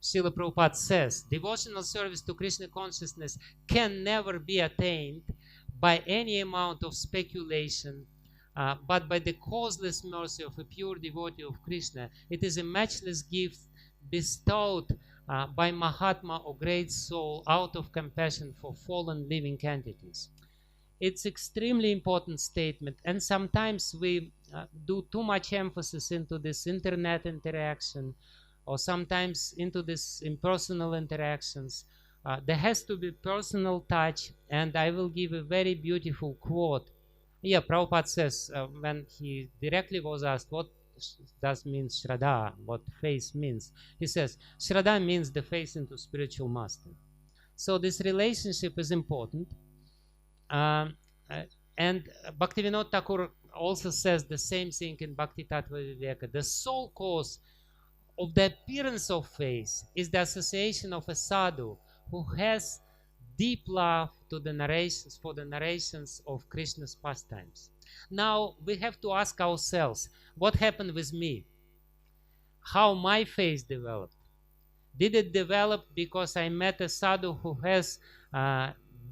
Srila Prabhupada says, devotional service to Krishna consciousness can never be attained by any amount of speculation, but by the causeless mercy of a pure devotee of Krishna. It is a matchless gift bestowed by Mahatma or great soul out of compassion for fallen living entities. It's extremely important statement, and sometimes we do too much emphasis into this internet interaction, or sometimes into this impersonal interactions. There has to be personal touch, and I will give a very beautiful quote. Yeah, Prabhupada says, when he directly was asked what does mean Shraddha, what faith means, he says, Shraddha means the faith into spiritual master. So this relationship is important. And Bhaktivinoda Thakur also says the same thing in Bhakti Tattva Viveka. The sole cause of the appearance of faith is the association of a sadhu who has deep love to the narrations, for the narrations of Krishna's pastimes. Now we have to ask ourselves, what happened with me? How my faith developed? Did it develop because I met a sadhu who has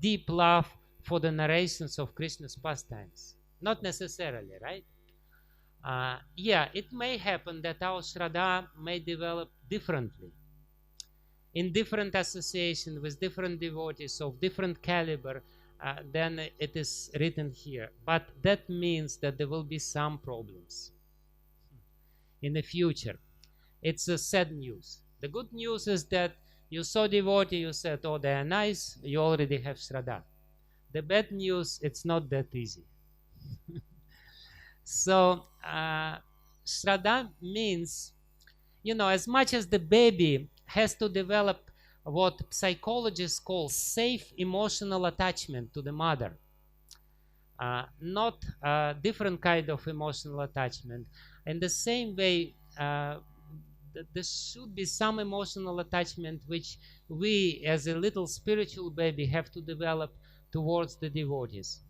deep love for the narrations of Krishna's pastimes? Not necessarily, right? Yeah, it may happen that our Shraddha may develop differently, in different association with different devotees of different caliber than it is written here. But that means that there will be some problems in the future. It's a sad news. The good news is that you saw devotee, you said, oh, they are nice, you already have Shraddha. The bad news, it's not that easy. So Shraddha means, as much as the baby has to develop what psychologists call safe emotional attachment to the mother, not a different kind of emotional attachment. In the same way, there should be some emotional attachment which we as a little spiritual baby have to develop towards the devotees.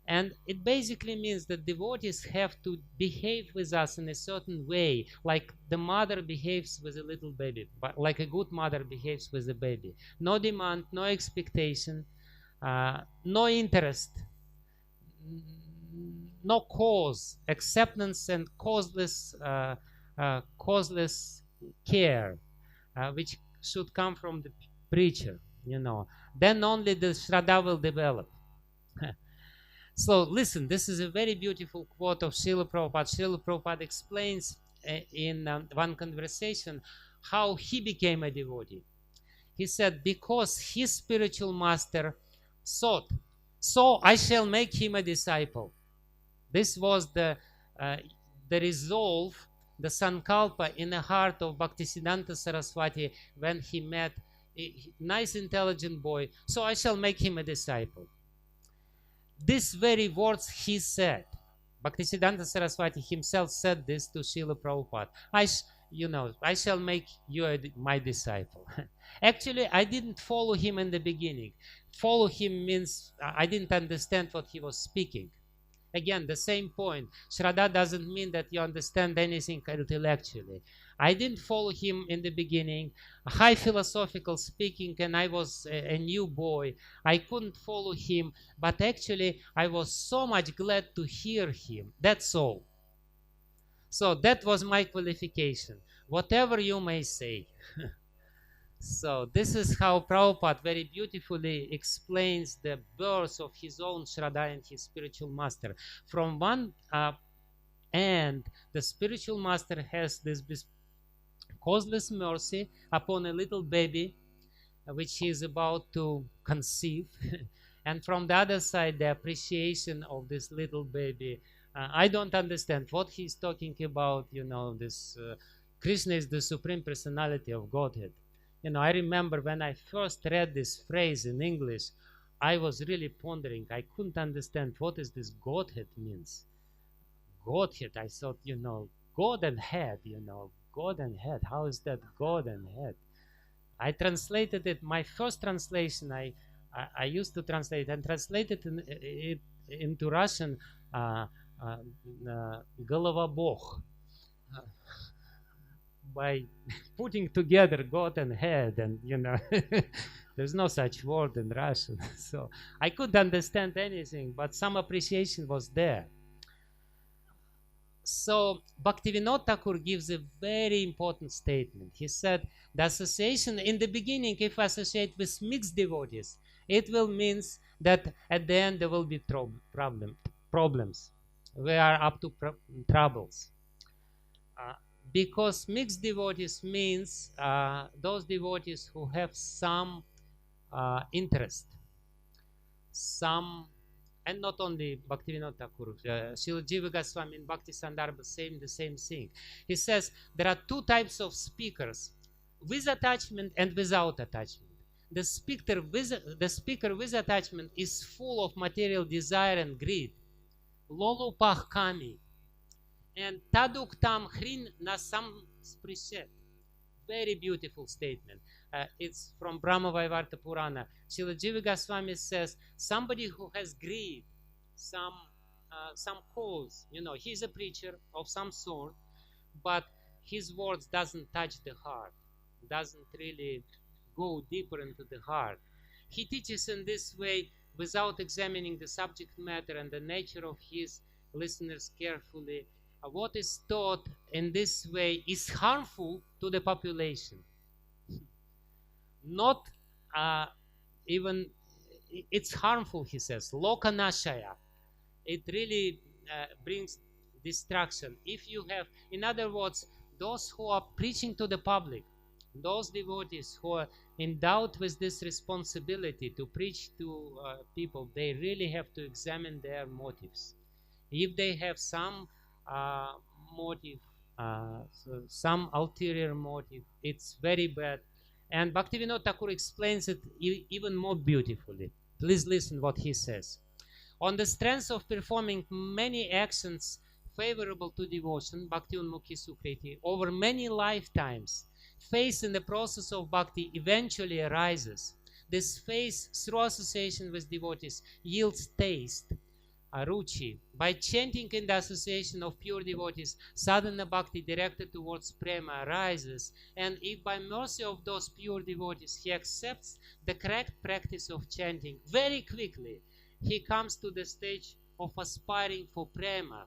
And it basically means that devotees have to behave with us in a certain way, like the mother behaves with a little baby, but like a good mother behaves with a baby. No demand, no expectation, no interest, no cause, acceptance and causeless care, which should come from the preacher, Then only the Shraddha will develop. So listen, this is a very beautiful quote of Srila Prabhupada. Srila Prabhupada explains in one conversation how he became a devotee. He said, because his spiritual master thought, so I shall make him a disciple. This was the resolve, the sankalpa in the heart of Bhaktisiddhanta Saraswati when he met a nice intelligent boy. So I shall make him a disciple. These very words he said. Bhaktisiddhanta Saraswati himself said this to Srila Prabhupada. I shall make you my disciple. Actually, I didn't follow him in the beginning. Follow him means I didn't understand what he was speaking. Again, the same point. Shraddha doesn't mean that you understand anything intellectually. I didn't follow him in the beginning. High philosophical speaking, and I was a new boy. I couldn't follow him, but actually I was so much glad to hear him. That's all. So that was my qualification. Whatever you may say. So this is how Prabhupada very beautifully explains the birth of his own Shraddha and his spiritual master. From one end, the spiritual master has this causeless mercy upon a little baby, which he is about to conceive. And from the other side, the appreciation of this little baby. I don't understand what he's talking about. This Krishna is the Supreme Personality of Godhead. I remember when I first read this phrase in English, I was really pondering. I couldn't understand what is this Godhead means. Godhead, I thought, God and head, God and head. How is that God and head? I translated it. My first translation, I used to translate and translated it into Russian, Golovabokh. By putting together God and head, and there's no such word in Russian. So I couldn't understand anything, but some appreciation was there. So Bhaktivinoda Thakur gives a very important statement. He said, the association in the beginning, if associate with mixed devotees, it will mean that at the end there will be problems. We are up to troubles. Because mixed devotees means those devotees who have some interest, and not only Bhaktivinoda Thakur, Srila Jiva Goswami in Bhakti Sandarbha saying the same thing. He says there are two types of speakers, with attachment and without attachment. The speaker with attachment is full of material desire and greed. Lolupah kami. And taduk tam hrin nasam sprishet. Very beautiful statement. It's from Brahma Vaivarta Purana. Srila Jiva Goswami says, somebody who has greed, some cause, he's a preacher of some sort, but his words doesn't touch the heart, doesn't really go deeper into the heart. He teaches in this way without examining the subject matter and the nature of his listeners carefully. What is taught in this way is harmful to the population. Not even, it's harmful, he says, lokanashaya. It really brings destruction. If you have, in other words, those who are preaching to the public, those devotees who are endowed with this responsibility to preach to people, they really have to examine their motives. If they have some motive, some ulterior motive, it's very bad. And Bhaktivinoda Thakur explains it even more beautifully. Please listen what he says. On the strength of performing many actions favorable to devotion, Bhakti Unmukhi Sukriti, over many lifetimes, faith in the process of bhakti eventually arises. This faith, through association with devotees, yields taste, ruchi. By chanting in the association of pure devotees, sadhana bhakti directed towards prema arises, and if by mercy of those pure devotees he accepts the correct practice of chanting, very quickly he comes to the stage of aspiring for prema.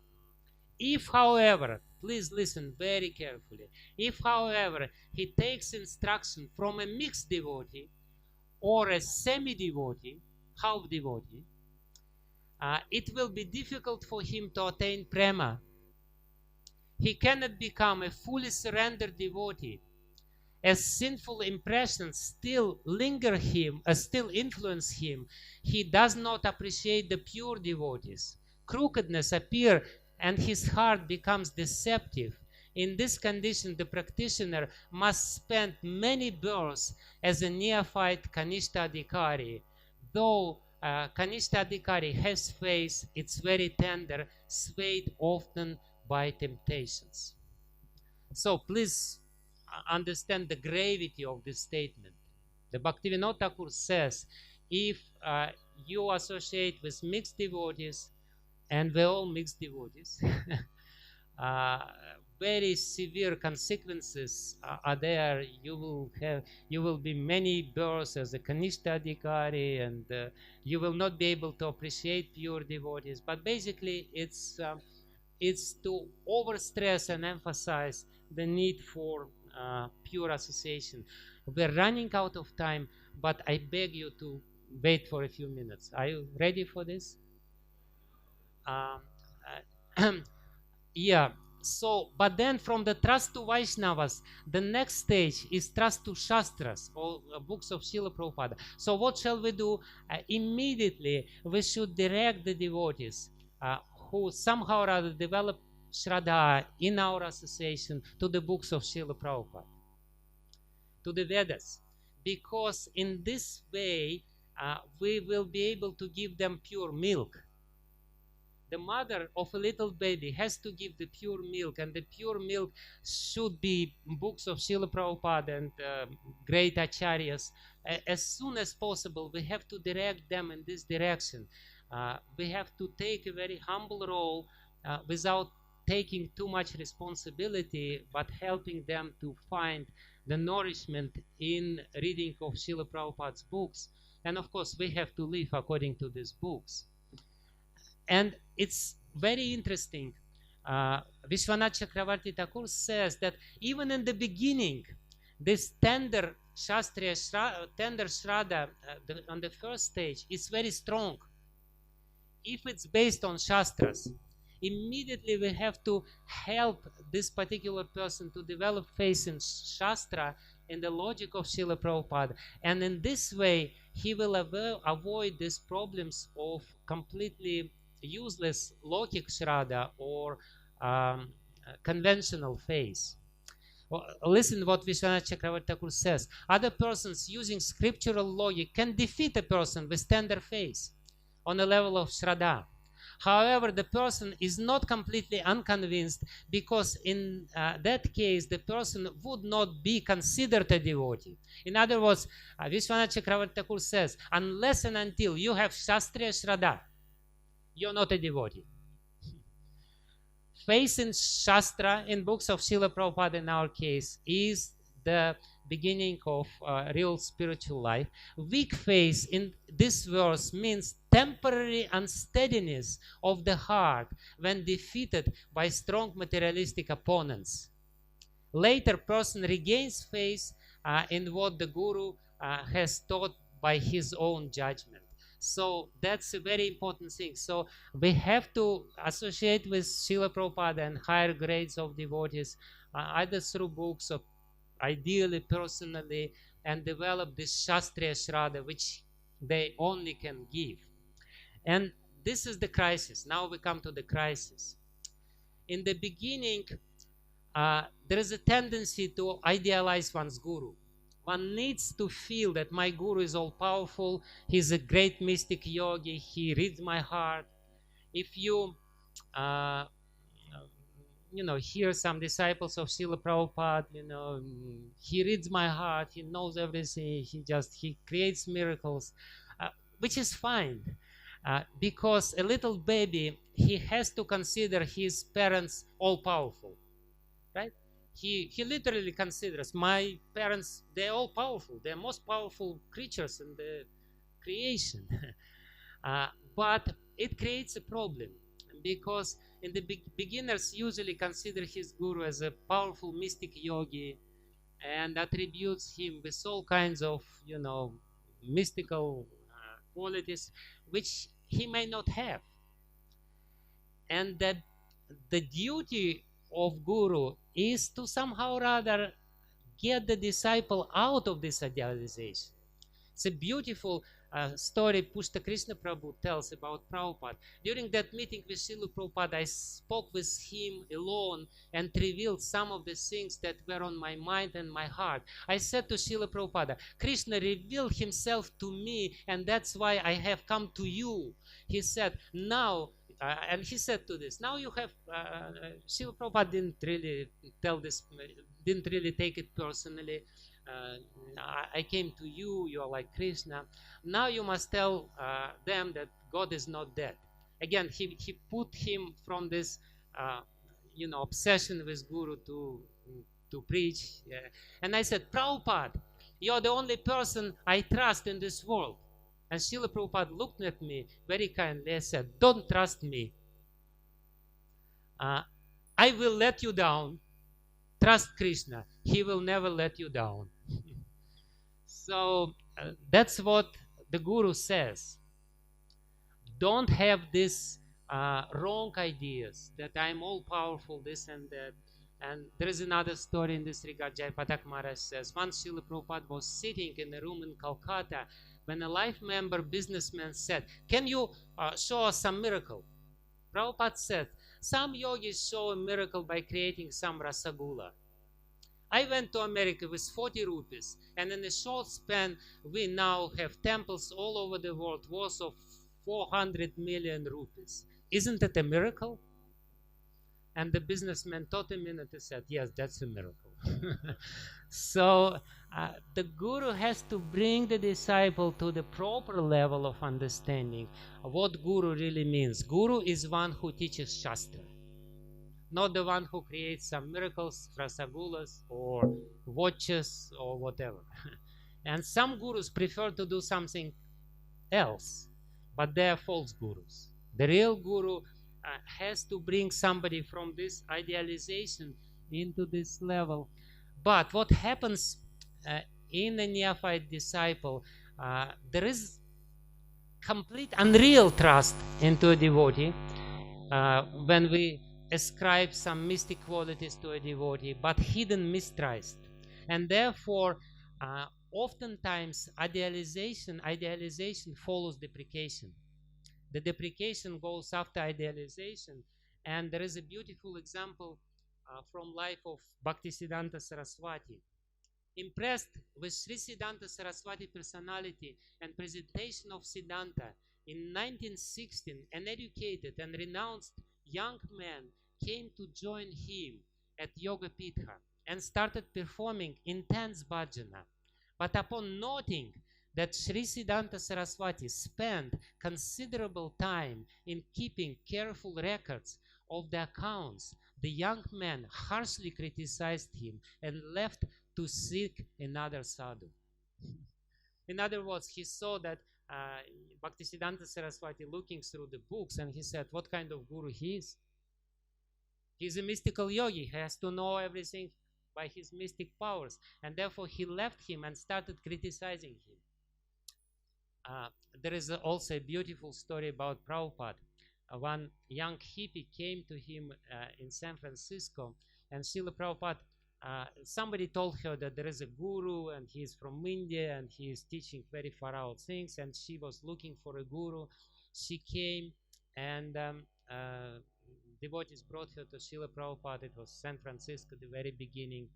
If, however, please listen very carefully, if, however, he takes instruction from a mixed devotee or a semi-devotee, half-devotee, it will be difficult for him to attain prema. He cannot become a fully surrendered devotee, as sinful impressions still linger him, still influence him, he does not appreciate the pure devotees. Crookedness appears and his heart becomes deceptive. In this condition, the practitioner must spend many births as a neophyte Kanishta Adhikari. Though Kanishta Adhikari has face, it's very tender, swayed often by temptations. So please understand the gravity of this statement. The Bhaktivinoda Thakur says, if you associate with mixed devotees, and we're all mixed devotees, very severe consequences are there. You will be many births as a Kanishta Adhikari, and you will not be able to appreciate pure devotees. But basically, it's to overstress and emphasize the need for pure association. We're running out of time, but I beg you to wait for a few minutes. Are you ready for this? Yeah. So, but then from the trust to Vaishnavas, the next stage is trust to Shastras, or books of Srila Prabhupada. So what shall we do? Immediately, we should direct the devotees who somehow or other develop Shraddha in our association to the books of Srila Prabhupada, to the Vedas, because in this way we will be able to give them pure milk. The mother of a little baby has to give the pure milk, and the pure milk should be books of Srila Prabhupada and great acharyas. As soon as possible, we have to direct them in this direction. We have to take a very humble role without taking too much responsibility, but helping them to find the nourishment in reading of Srila Prabhupada's books. And of course, we have to live according to these books. And it's very interesting. Vishwanath Chakravarti Thakur says that even in the beginning, this tender Shraddha on the first stage is very strong. If it's based on Shastras, immediately we have to help this particular person to develop faith in Shastra and the logic of Srila Prabhupada. And in this way, he will avoid these problems of completely useless Lokik Shraddha or conventional faith. Well, listen what Vishwanath Chakravarti Thakur says. Other persons using scriptural logic can defeat a person with tender faith on a level of Shraddha. However, the person is not completely unconvinced, because in that case, the person would not be considered a devotee. In other words, Vishwanath Chakravarti Thakur says, unless and until you have Shastriya Shraddha, you're not a devotee. Faith in Shastra, in books of Srila Prabhupada in our case, is the beginning of real spiritual life. Weak faith in this verse means temporary unsteadiness of the heart when defeated by strong materialistic opponents. Later, person regains faith in what the Guru has taught by his own judgment. So that's a very important thing. So we have to associate with Srila Prabhupada and higher grades of devotees, either through books or ideally personally, and develop this Shastriya Shraddha, which they only can give. And this is the crisis. Now we come to the crisis. In the beginning, there is a tendency to idealize one's Guru. One needs to feel that my Guru is all-powerful, he's a great mystic yogi, he reads my heart. If you, hear some disciples of Srila Prabhupada, he reads my heart, he knows everything, he creates miracles, which is fine. Because a little baby, he has to consider his parents all-powerful, right? He literally considers, my parents, they're all powerful. They're most powerful creatures in the creation. But it creates a problem, because in the beginners usually consider his Guru as a powerful mystic yogi and attributes him with all kinds of, mystical qualities, which he may not have. And that the duty of Guru is to somehow or other get the disciple out of this idealization. It's a beautiful story Pushta Krishna Prabhu tells about Prabhupada. During that meeting with Srila Prabhupada, I spoke with him alone and revealed some of the things that were on my mind and my heart. I said to Srila Prabhupada, Krishna revealed himself to me, and that's why I have come to you. He said, now, and he said to this, now you have, Srila Prabhupada didn't really tell this, didn't really take it personally. I came to you, you are like Krishna. Now you must tell them that God is not dead. Again, he put him from this, obsession with Guru to preach. And I said, Prabhupada, you're the only person I trust in this world. And Srila Prabhupada looked at me very kindly and said, don't trust me. I will let you down. Trust Krishna. He will never let you down. So that's what the Guru says. Don't have these wrong ideas that I'm all powerful, this and that. And there is another story in this regard. Jaipatak Maharaj says, once Srila Prabhupada was sitting in a room in Calcutta when a life member businessman said, can you show us some miracle? Prabhupada said, some yogis show a miracle by creating some rasagula. I went to America with 40 rupees, and in a short span, we now have temples all over the world worth of 400 million rupees. Isn't that a miracle? And the businessman thought a minute and said, yes, that's a miracle. So the Guru has to bring the disciple to the proper level of understanding what Guru really means. Guru is one who teaches Shastra, not the one who creates some miracles, rasagulas, or watches, or whatever. And some gurus prefer to do something else, but they are false gurus. The real guru has to bring somebody from this idealization into this level. But what happens in a neophyte disciple, there is complete unreal trust into a devotee when we ascribe some mystic qualities to a devotee, but hidden mistrust. And therefore, oftentimes idealization follows deprecation. The deprecation goes after idealization. And there is a beautiful example from life of Bhaktisiddhanta Saraswati. Impressed with Sri Siddhanta Saraswati personality and presentation of Siddhanta, in 1916, an educated and renounced young man came to join him at Yoga Pitha and started performing intense bhajana. But upon noting that Sri Siddhanta Saraswati spent considerable time in keeping careful records of the accounts, the young man harshly criticized him and left to seek another sadhu. In other words, he saw that Bhaktisiddhanta Saraswati looking through the books, and he said, what kind of guru he is? He's a mystical yogi. He has to know everything by his mystic powers. And therefore, he left him and started criticizing him. There is also a beautiful story about Prabhupada. One young hippie came to him in San Francisco, and Srila Prabhupada, somebody told her that there is a guru and he is from India and he is teaching very far out things, and she was looking for a guru. She came, and devotees brought her to Srila Prabhupada. It was San Francisco, the very beginning.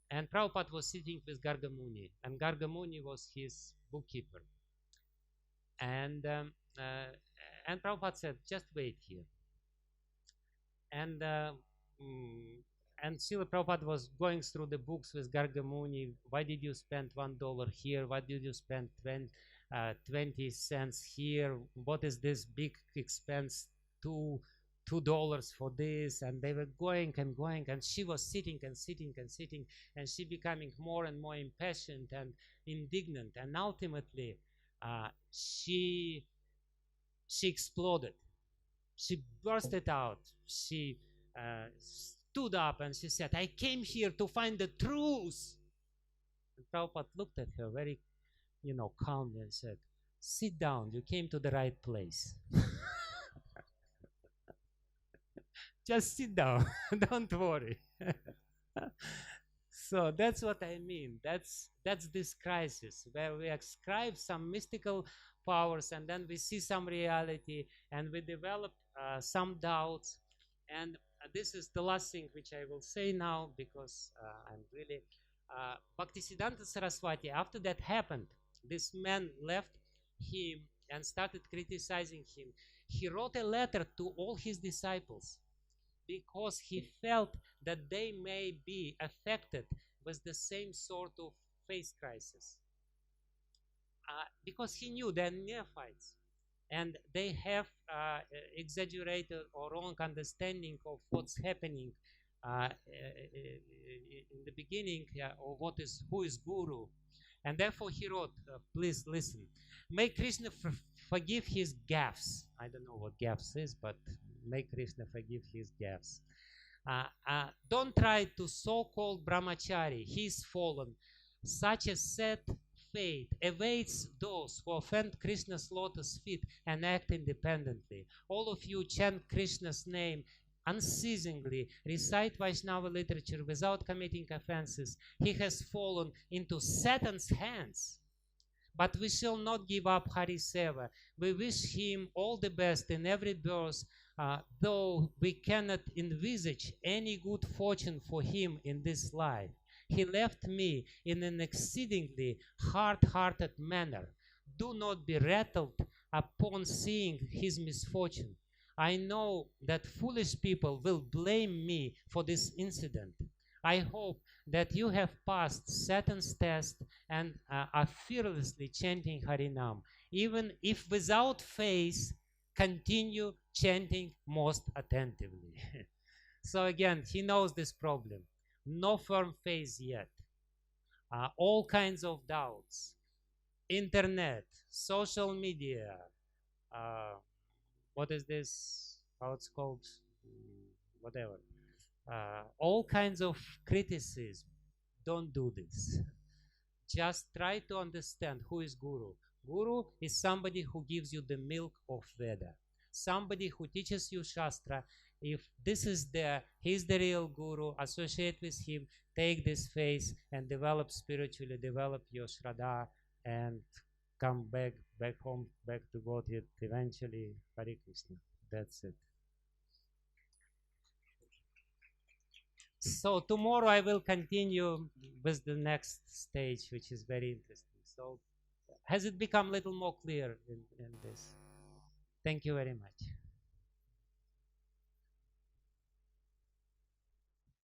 And Prabhupada was sitting with Garga Muni, and Garga Muni was his bookkeeper. And Prabhupada said, just wait here. And Srila Prabhupada was going through the books with Garga Muni. Why did you spend $1 here? Why did you spend 20 cents here? What is this big expense? $2 for this? And they were going and going, and she was sitting and sitting and sitting, and she becoming more and more impatient and indignant. And ultimately, she exploded. She bursted out. She stood up and she said, I came here to find the truth. And Prabhupada looked at her very, calmly and said, sit down, you came to the right place. Just sit down, don't worry. So that's what I mean. That's this crisis where we ascribe some mystical powers, and then we see some reality, and we develop some doubts. And this is the last thing which I will say now, because I'm really Bhaktisiddhanta Saraswati. After that happened, this man left him and started criticizing him. He wrote a letter to all his disciples, because he felt that they may be affected with the same sort of faith crisis. Because he knew they're neophytes, and they have exaggerated or wrong understanding of what's happening in the beginning, or who is Guru. And therefore he wrote, please listen, may Krishna forgive his gaffes. I don't know what gaffes is, but may Krishna forgive his gaffes. Don't try to so-called brahmachari, he is fallen. Such a sad fate awaits those who offend Krishna's lotus feet and act independently. All of you chant Krishna's name unceasingly, recite Vaishnava literature without committing offenses. He has fallen into Satan's hands. But we shall not give up Hari Seva. We wish him all the best in every birth, though we cannot envisage any good fortune for him in this life. He left me in an exceedingly hard-hearted manner. Do not be rattled upon seeing his misfortune. I know that foolish people will blame me for this incident. I hope that you have passed Satan's test and are fearlessly chanting Harinam. Even if without faith, continue chanting most attentively. So again, he knows this problem. No firm faith yet. All kinds of doubts. Internet, social media, what is this? How it's called? Whatever. All kinds of criticism. Don't do this. Just try to understand who is Guru. Guru is somebody who gives you the milk of Veda. Somebody who teaches you Shastra. If this is he's the real Guru, associate with him, take this faith and develop spiritually, develop your Shraddha, and come back home, back to Godhead eventually. Hare Krishna. That's it. So tomorrow I will continue with the next stage, which is very interesting. So has it become a little more clear in this? Thank you very much.